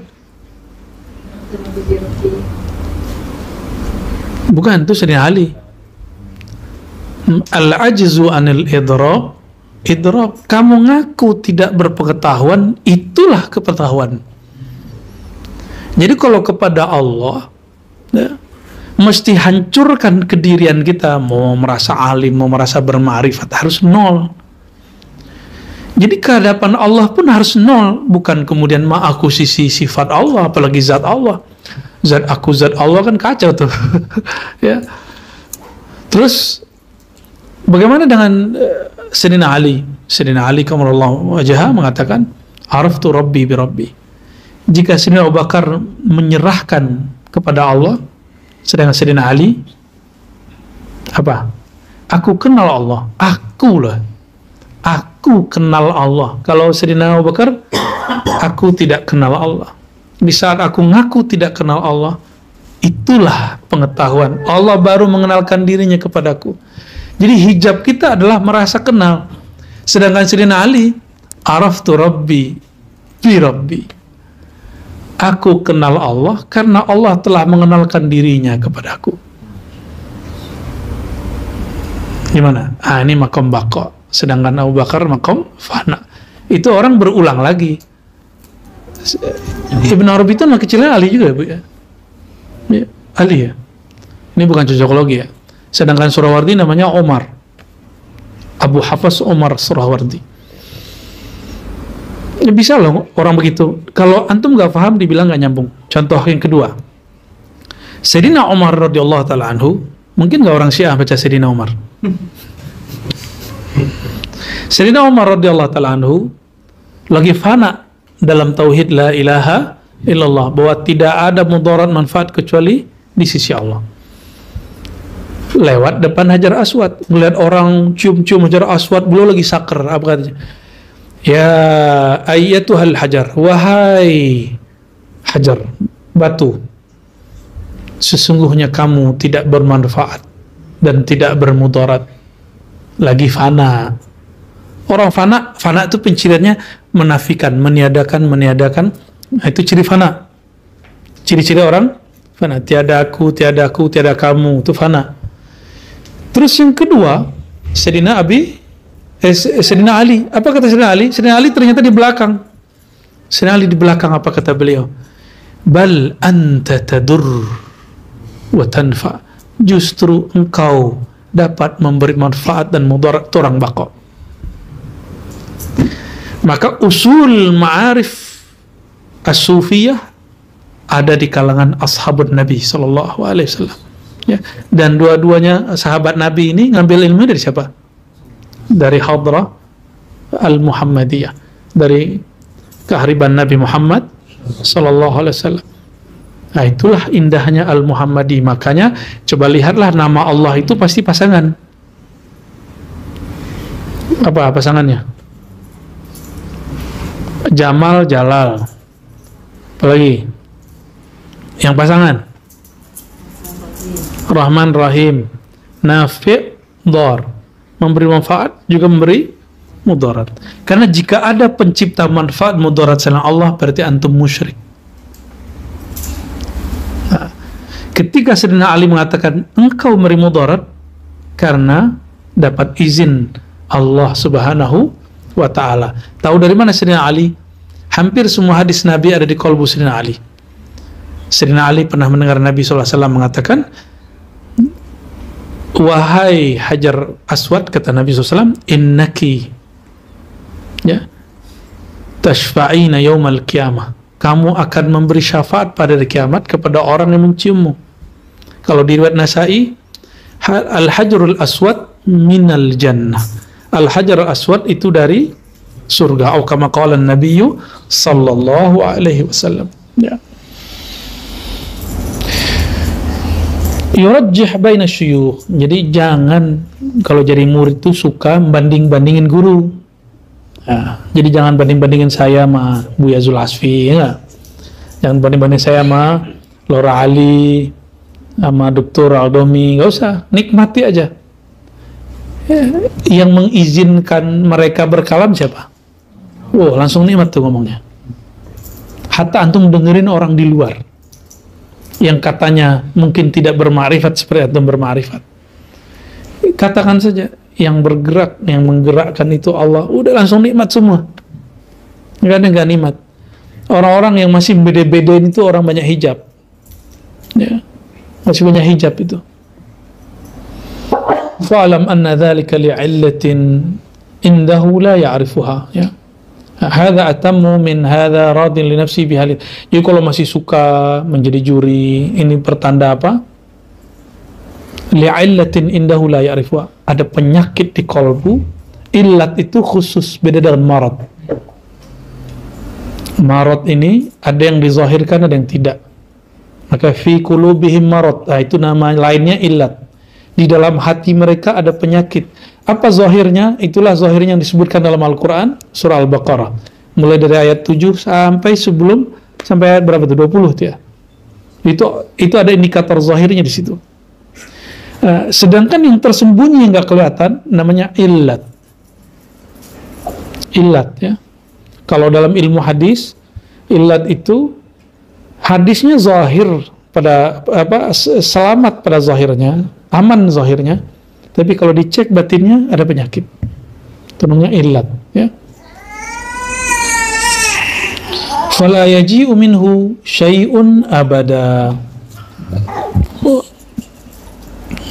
Bukan, itu Sayyidina Ali. Al-ajzu anil idrak. Kamu ngaku tidak berpengetahuan, itulah kepengetahuan. Jadi kalau kepada Allah ya, mesti hancurkan kedirian kita. Mau merasa alim, mau merasa berma'rifat, harus nol. Jadi kehadapan Allah pun harus nol. Bukan kemudian mengakuisisi sifat Allah, apalagi zat Allah. Zat aku, zat Allah kan kacau tuh. Ya. Terus bagaimana dengan Sayyidina Ali? Sayyidina Ali karamallahu wajhah mengatakan, "Araftu Rabbi bi Rabbi." Jika Sayyidina Abu Bakar menyerahkan kepada Allah, sedangkan Sayyidina Ali apa? Aku kenal Allah. Aku kenal Allah. Kalau Sayyidina Abu Bakar, aku tidak kenal Allah. Di saat aku ngaku tidak kenal Allah, itulah pengetahuan. Allah baru mengenalkan dirinya kepadaku. Jadi hijab kita adalah merasa kenal. Sedangkan Sayyidina Ali, araftu Rabbi bi Rabbi. Aku kenal Allah karena Allah telah mengenalkan dirinya kepadaku. Gimana? Ini makom bako. Sedangkan Abu Bakar makom fana. Itu orang berulang lagi. Ibnu Arabi itu anak kecilnya Ali juga, Bu ya? Ya, Ali ya. Ini bukan cocokologi ya. Sedangkan Surawardi namanya Omar. Abu Hafs Omar Surawardi. Ya bisa loh orang begitu. Kalau antum nggak paham dibilang nggak nyambung. Contoh yang kedua. Sayyidina Umar radhiyallahu taala anhu, mungkin nggak orang Syiah baca Sayyidina Umar. Sayyidina Umar radhiyallahu taala anhu lagi fana dalam tauhid la ilaha illallah, bahwa tidak ada mudarat manfaat kecuali di sisi Allah. Lewat depan Hajar Aswad, melihat orang cium-cium Hajar Aswad, beliau lagi sakar. Apa katanya? Ya ayyatuhal hajar, wahai hajar, batu, sesungguhnya kamu tidak bermanfaat dan tidak bermudarat. Lagi fana. Orang fana itu penciriannya menafikan, meniadakan. Nah, itu ciri fana. Ciri-ciri orang fana, tiada aku, tiada kamu, itu fana. Terus yang kedua, Sayyidina Ali. Apa kata Sayyidina Ali? Sayyidina Ali ternyata di belakang. Sayyidina Ali di belakang, apa kata beliau? Bal anta tadur wa tanfa. Justru engkau dapat memberi manfaat dan mudarat orang bako. Maka usul ma'arif as-sufiyah ada di kalangan ashabun Nabi sallallahu alaihi wasallam. Ya, dan dua-duanya sahabat Nabi ini ngambil ilmu dari siapa? Dari hadrah al-Muhammadiyah, dari kehariban Nabi Muhammad sallallahu alaihi wasallam. Nah, itulah indahnya al-Muhammadi. Makanya coba lihatlah nama Allah itu pasti pasangan. Apa pasangannya? Jamal, Jalal. Apalagi? Yang pasangan? Rahman, Rahim. Nafi', Dhar. memberi manfaat juga memberi mudarat. Karena jika ada pencipta manfaat mudarat selain Allah, berarti antum musyrik. Nah, ketika Sayyidina Ali mengatakan engkau memberi mudarat karena dapat izin Allah Subhanahu wa ta'ala. Tahu dari mana Sayyidina Ali? Hampir semua hadis Nabi ada di qalbu Sayyidina Ali. Sayyidina Ali pernah mendengar Nabi SAW mengatakan, wahai Hajar Aswad, kata Nabi SAW, innaki ya tashfa'ina yawmal qiyamah, kamu akan memberi syafaat pada hari kiamat kepada orang yang menciummu. Kalau di riwayat Nasa'i, al-hajarul aswad minal jannah, al-hajarul aswad itu dari surga, atau kama qala an-nabiyyu sallallahu alaihi wasallam. Ya. Yurajjih baina syuyukh. Jadi jangan kalau jadi murid itu suka banding-bandingin guru. Nah, jadi jangan banding-bandingin saya sama Buya Zulhasfi, ya. Jangan banding-bandingin saya sama Laura Ali, sama Dr. Aldomi, nggak usah, nikmati aja. Ya, yang mengizinkan mereka berkalam siapa? Wow, langsung nikmat tuh ngomongnya. Hatta antum dengerin orang di luar yang katanya mungkin tidak bermakrifat seperti antum bermakrifat. Katakan saja, yang bergerak, yang menggerakkan itu Allah. Udah langsung nikmat semua. Nggak nikmat. Orang-orang yang masih beda-bedain itu orang banyak hijab. Ya, masih banyak hijab itu. Fa'alam anna dzalika li'illatin indahu la ya'rifuha. Ya. Hadza atammu min hadza radin li nafsi bihalid. Jadi kalau masih suka menjadi juri, ini pertanda apa? Li'illatin indahu la ya'rifuha. Ada penyakit di kolbu. Illat itu khusus, beda dengan marad. Marad ini ada yang dizahirkan, ada yang tidak. Maka fi qulubihim marad. Nah, itu nama lainnya illat. Di dalam hati mereka ada penyakit. Apa zahirnya? Itulah zahirnya yang disebutkan dalam Al-Quran, surah Al-Baqarah. Mulai dari ayat 7 sampai sampai ayat berapa tuh? 20 tuh ya. Itu ada indikator zahirnya di situ. Sedangkan yang tersembunyi yang nggak kelihatan namanya illat. Illat ya. Kalau dalam ilmu hadis, illat itu hadisnya zahir pada selamat pada zahirnya, aman zahirnya. Tapi kalau dicek batinnya ada penyakit. Itu namanya illat, ya. Fala yaji'u minhu syai'un abada.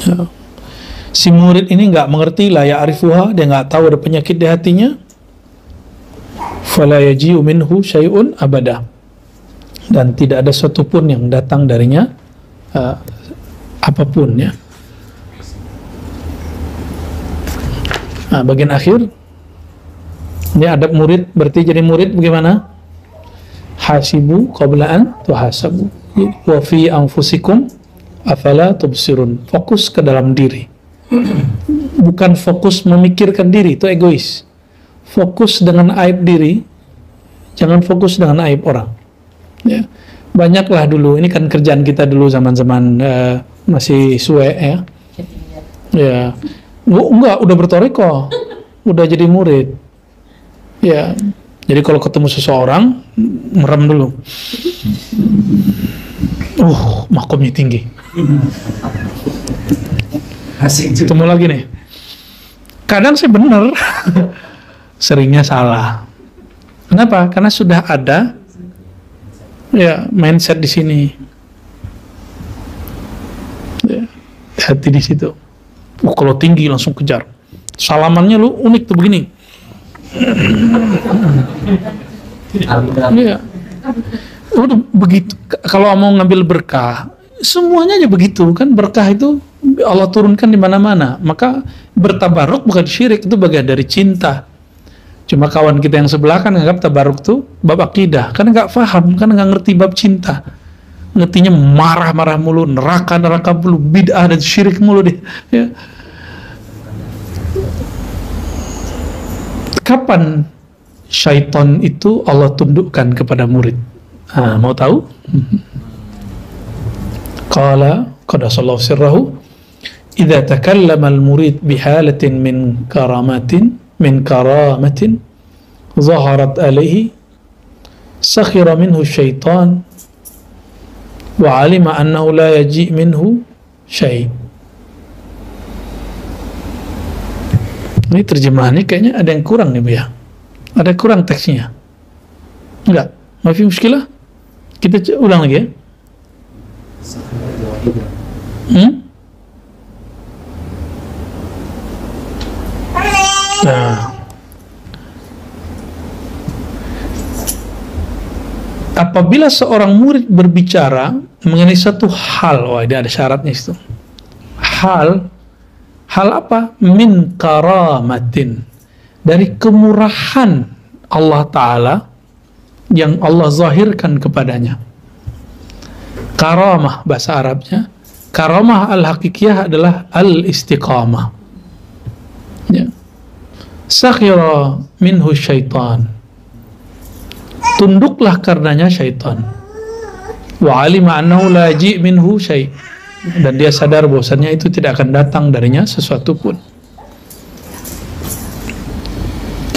Ya. Si murid ini nggak mengerti la ya'rifuha, dia nggak tahu ada penyakit di hatinya. Fala yaji'u minhu syai'un abada. Dan tidak ada sesuatu pun yang datang darinya apapun ya. Nah, bagian akhir ini adab murid, berarti jadi murid bagaimana? Hasibu qabla an tuhasabu wa fi anfusikum afala tubsirun. Fokus ke dalam diri, bukan fokus memikirkan diri, itu egois. Fokus dengan aib diri, jangan fokus dengan aib orang ya. Banyaklah dulu, ini kan kerjaan kita dulu zaman-zaman masih suwe ya. Ya, enggak, udah bertoriko, udah jadi murid. Ya, jadi kalau ketemu seseorang merem dulu. Makomnya tinggi. Ketemu lagi nih. Kadang sih bener, seringnya salah. Kenapa? Karena sudah ada ya mindset di sini. Ya, hati di situ. Kalau tinggi langsung kejar. Salamannya lu unik tuh begini. Iya. Udah begitu. Kalau mau ngambil berkah, semuanya aja begitu kan. Berkah itu Allah turunkan di mana-mana. Maka bertabaruk bukan syirik, itu bagian dari cinta. Cuma kawan kita yang sebelah kan nganggap tabaruk tuh bab akidah, karena nggak paham, karena nggak ngerti bab cinta. Ngertinya marah-marah mulu, neraka mulu, bid'ah dan syirik mulu deh. Ya. Kapan syaitan itu Allah tundukkan kepada murid? Mau tahu? Qala qadasallahu sirrahu, idza takallama al-murid bihalatin min karamatin zaharat alaihi sakhira minhu syaitan wa alima annahu la yaji minhu syai'. Ini terjemahannya kayaknya ada yang kurang nih Bu ya. Ada kurang teksnya. Enggak? Mafi muskilah? Kita ulang lagi ya. Nah, apabila seorang murid berbicara mengenai satu hal, wah ini ada syaratnya itu. Hal apa? Min karamatin, dari kemurahan Allah Ta'ala yang Allah zahirkan kepadanya. Karamah bahasa Arabnya. Karamah al-hakikiyah adalah al-istiqamah. Ya. Sakhira minhu syaitan, tunduklah karenanya syaitan. Wa alima annahu la yaji minhu syai', dan dia sadar bahwasannya itu tidak akan datang darinya sesuatu pun.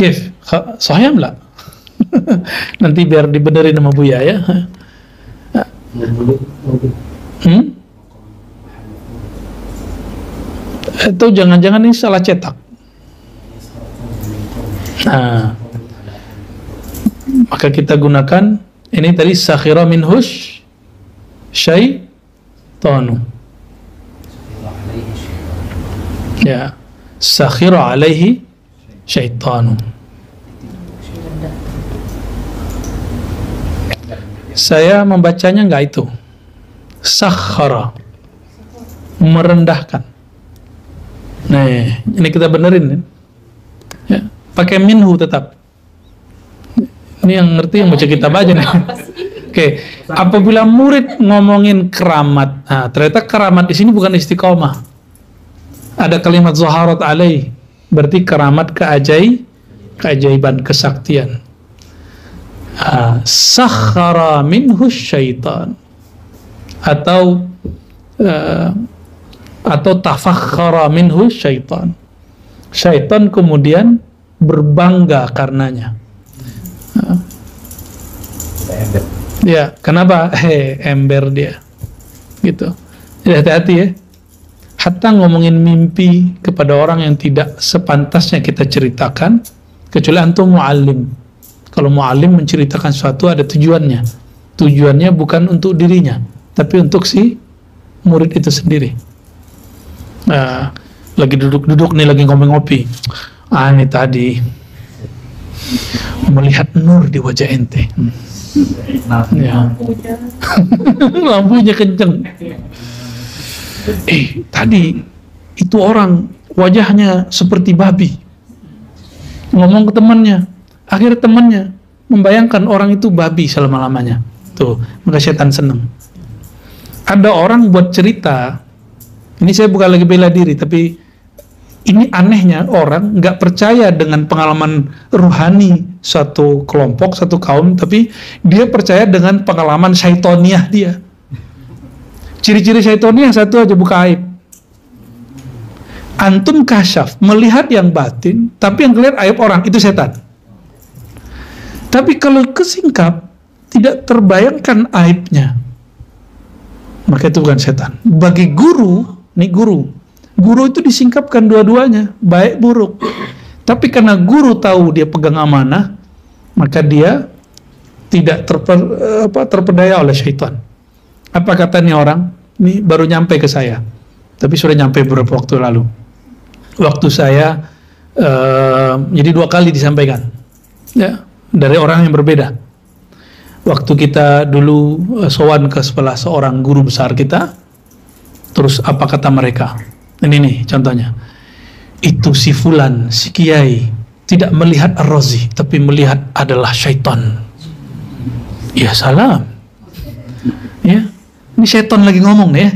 Kif? Sahih enggak? Nanti biar dibenerin sama Buya ya. Atau jangan-jangan ini salah cetak. Nah, maka kita gunakan ini tadi sakhira minhush syaitanu. Ya, sakhira alaihi syaitanu. Saya membacanya enggak itu. Sakhara, merendahkan. Nah, ini kita benerin ya. Pakai minhu tetap. Ini yang ngerti yang baca kitab aja nih. Oke, apabila murid ngomongin keramat, nah, ternyata keramat di sini bukan istiqomah. Ada kalimat zaharat alaih, berarti keramat keajaiban, kesaktian. Sakhara minhu syaitan, atau tafakhara minhu syaitan. Syaitan kemudian berbangga karenanya. Ya, kenapa? Ember dia. Gitu. Jadi hati-hati ya. Hatta ngomongin mimpi kepada orang yang tidak sepantasnya kita ceritakan, kecuali antum mu'allim. Kalau mu'allim menceritakan sesuatu ada tujuannya. Tujuannya bukan untuk dirinya, tapi untuk si murid itu sendiri. Lagi duduk-duduk nih, lagi ngopi-ngopi. Ini tadi melihat nur di wajah ente. Ya. Lampunya kenceng. Tadi itu orang wajahnya seperti babi. Ngomong ke temannya, akhirnya temannya membayangkan orang itu babi selama-lamanya. Tuh, maka setan senang. Ada orang buat cerita, ini saya bukan lagi bela diri, tapi ini anehnya orang nggak percaya dengan pengalaman ruhani suatu kelompok, satu kaum, tapi dia percaya dengan pengalaman syaitoniah dia. Ciri-ciri syaitoniah satu aja, buka aib. Antum kasyaf, melihat yang batin, tapi yang kelihatan aib orang, itu setan. Tapi kalau kesingkap, tidak terbayangkan aibnya, maka itu bukan setan. Bagi guru, nih guru itu disingkapkan dua-duanya, baik buruk. Tapi karena guru tahu dia pegang amanah, maka dia tidak terpedaya oleh syaitan. Apa katanya orang? Ini baru nyampe ke saya, tapi sudah nyampe beberapa waktu lalu. Waktu saya, jadi 2 kali disampaikan, ya, dari orang yang berbeda. Waktu kita dulu sowan ke seorang guru besar kita, terus apa kata mereka? Ini nih contohnya. Itu si fulan, si kiai tidak melihat ar-razi, tapi melihat adalah syaitan. Ya salam. Ya, ini syaitan lagi ngomong nih ya.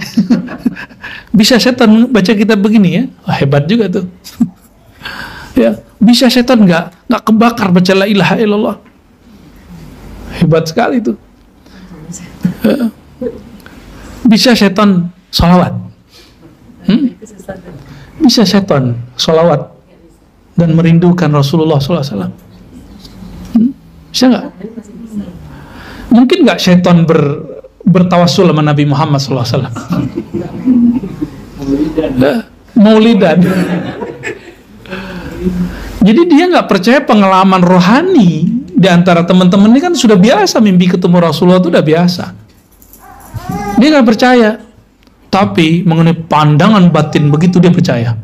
Bisa syaitan baca kitab begini ya? Wah, hebat juga tuh. Ya, bisa syaitan nggak kebakar baca la ilaha illallah. Hebat sekali tuh. Bisa syaitan salawat. Bisa setan sholawat dan merindukan Rasulullah SAW. Bisa nggak? Mungkin nggak setan bertawassul sama Nabi Muhammad SAW? Maulidan. Jadi dia nggak percaya pengalaman rohani di antara teman-teman ini kan sudah biasa, mimpi ketemu Rasulullah itu udah biasa. Dia nggak percaya. Tapi mengenai pandangan batin begitu dia percaya.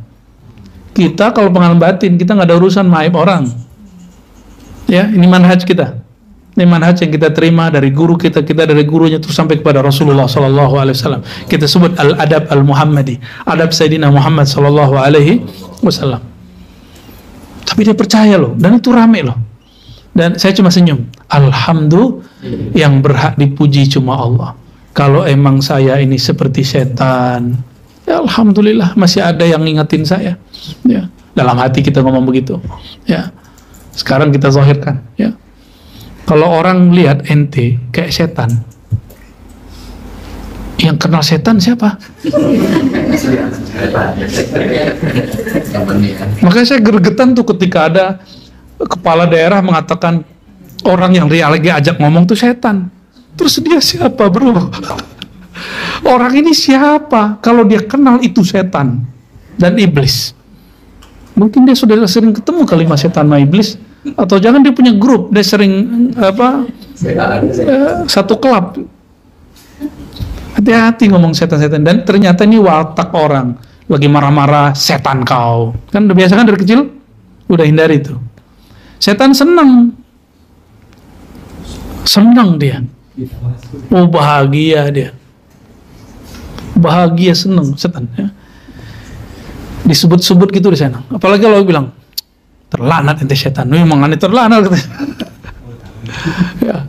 Kita kalau pengalaman batin kita nggak ada urusan maib orang. Ya, ini manhaj kita. Ini manhaj yang kita terima dari guru kita dari gurunya terus sampai kepada Rasulullah SAW. Kita sebut al-adab al-Muhammadi, adab Sayyidina Muhammad SAW. Tapi dia percaya loh, dan itu rame loh. Dan saya cuma senyum. Alhamdulillah, yang berhak dipuji cuma Allah. Kalau emang saya ini seperti setan, ya alhamdulillah masih ada yang ngingetin saya. Ya, dalam hati kita ngomong begitu. Ya, sekarang kita zahirkan. Ya. Kalau orang lihat ente kayak setan, yang kenal setan siapa? Makanya saya gregetan tuh ketika ada kepala daerah mengatakan orang yang dia lagi ajak ngomong tuh setan. Terus dia siapa, bro? Orang ini siapa? Kalau dia kenal itu setan dan iblis. Mungkin dia sudah sering ketemu kalimat setan sama iblis. Atau jangan dia punya grup, dia sering satu klub. Hati-hati ngomong setan-setan. Dan ternyata ini watak orang lagi marah-marah, setan kau. Kan udah biasa kan dari kecil, udah hindari itu. Setan senang dia. Oh bahagia dia, bahagia senang setan. Ya. Disebut-sebut gitu di sana. Apalagi kalau bilang terlanat ente setan, memang aneh terlanat. Ya.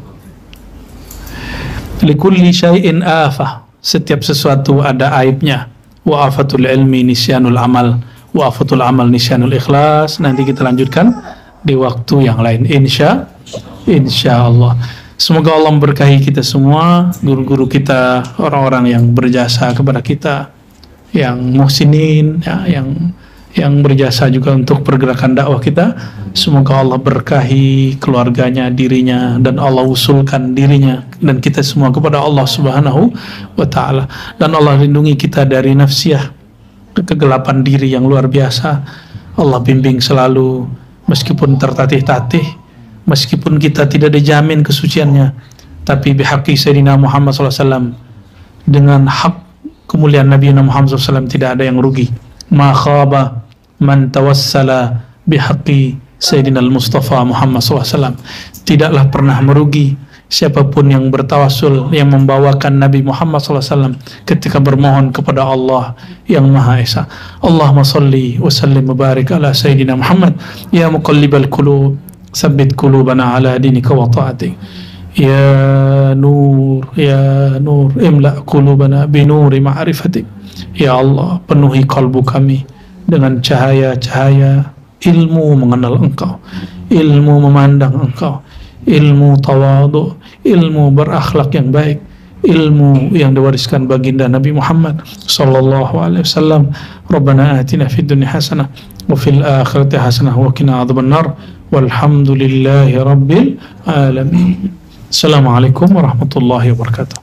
Likulli syai'in afah, setiap sesuatu ada aibnya. Wa afatul ilmi nisyanul amal, wa afatul amal nisyanul ikhlas. Nanti kita lanjutkan di waktu yang lain, insya Allah. Semoga Allah memberkahi kita semua, guru-guru kita, orang-orang yang berjasa kepada kita, yang muhsinin, ya, yang berjasa juga untuk pergerakan dakwah kita. Semoga Allah berkahi keluarganya, dirinya, dan Allah usulkan dirinya dan kita semua kepada Allah Subhanahu wa Ta'ala. Dan Allah lindungi kita dari nafsiyah, kegelapan diri yang luar biasa. Allah bimbing selalu, meskipun tertatih-tatih, meskipun kita tidak dijamin kesuciannya, tapi bihaqqi Sayyidina Muhammad SAW, dengan hak kemuliaan Nabi Muhammad SAW tidak ada yang rugi. Ma khaba man tawassala bihaqqi Sayyidina Mustafa Muhammad SAW. Tidaklah pernah merugi siapapun yang bertawassul, yang membawakan Nabi Muhammad SAW ketika bermohon kepada Allah yang Maha Esa. Allahumma salli wa sallim mubarak ala Sayyidina Muhammad. Ya muqallibal qulub, sabbit qulubana ala dinika wa ta'atik. Ya nur imla qulubana binuri ma'rifatik. Ya Allah, penuhi kalbu kami dengan cahaya-cahaya ilmu mengenal Engkau, ilmu memandang Engkau, ilmu tawadu, ilmu berakhlak yang baik, ilmu yang diwariskan baginda Nabi Muhammad sallallahu alaihi wasallam. Rabbana atina fid dunya hasanah wa fil akhirati hasanah wa qina adzabannar. Walhamdulillahi rabbil alamin. Assalamualaikum warahmatullahi wabarakatuh.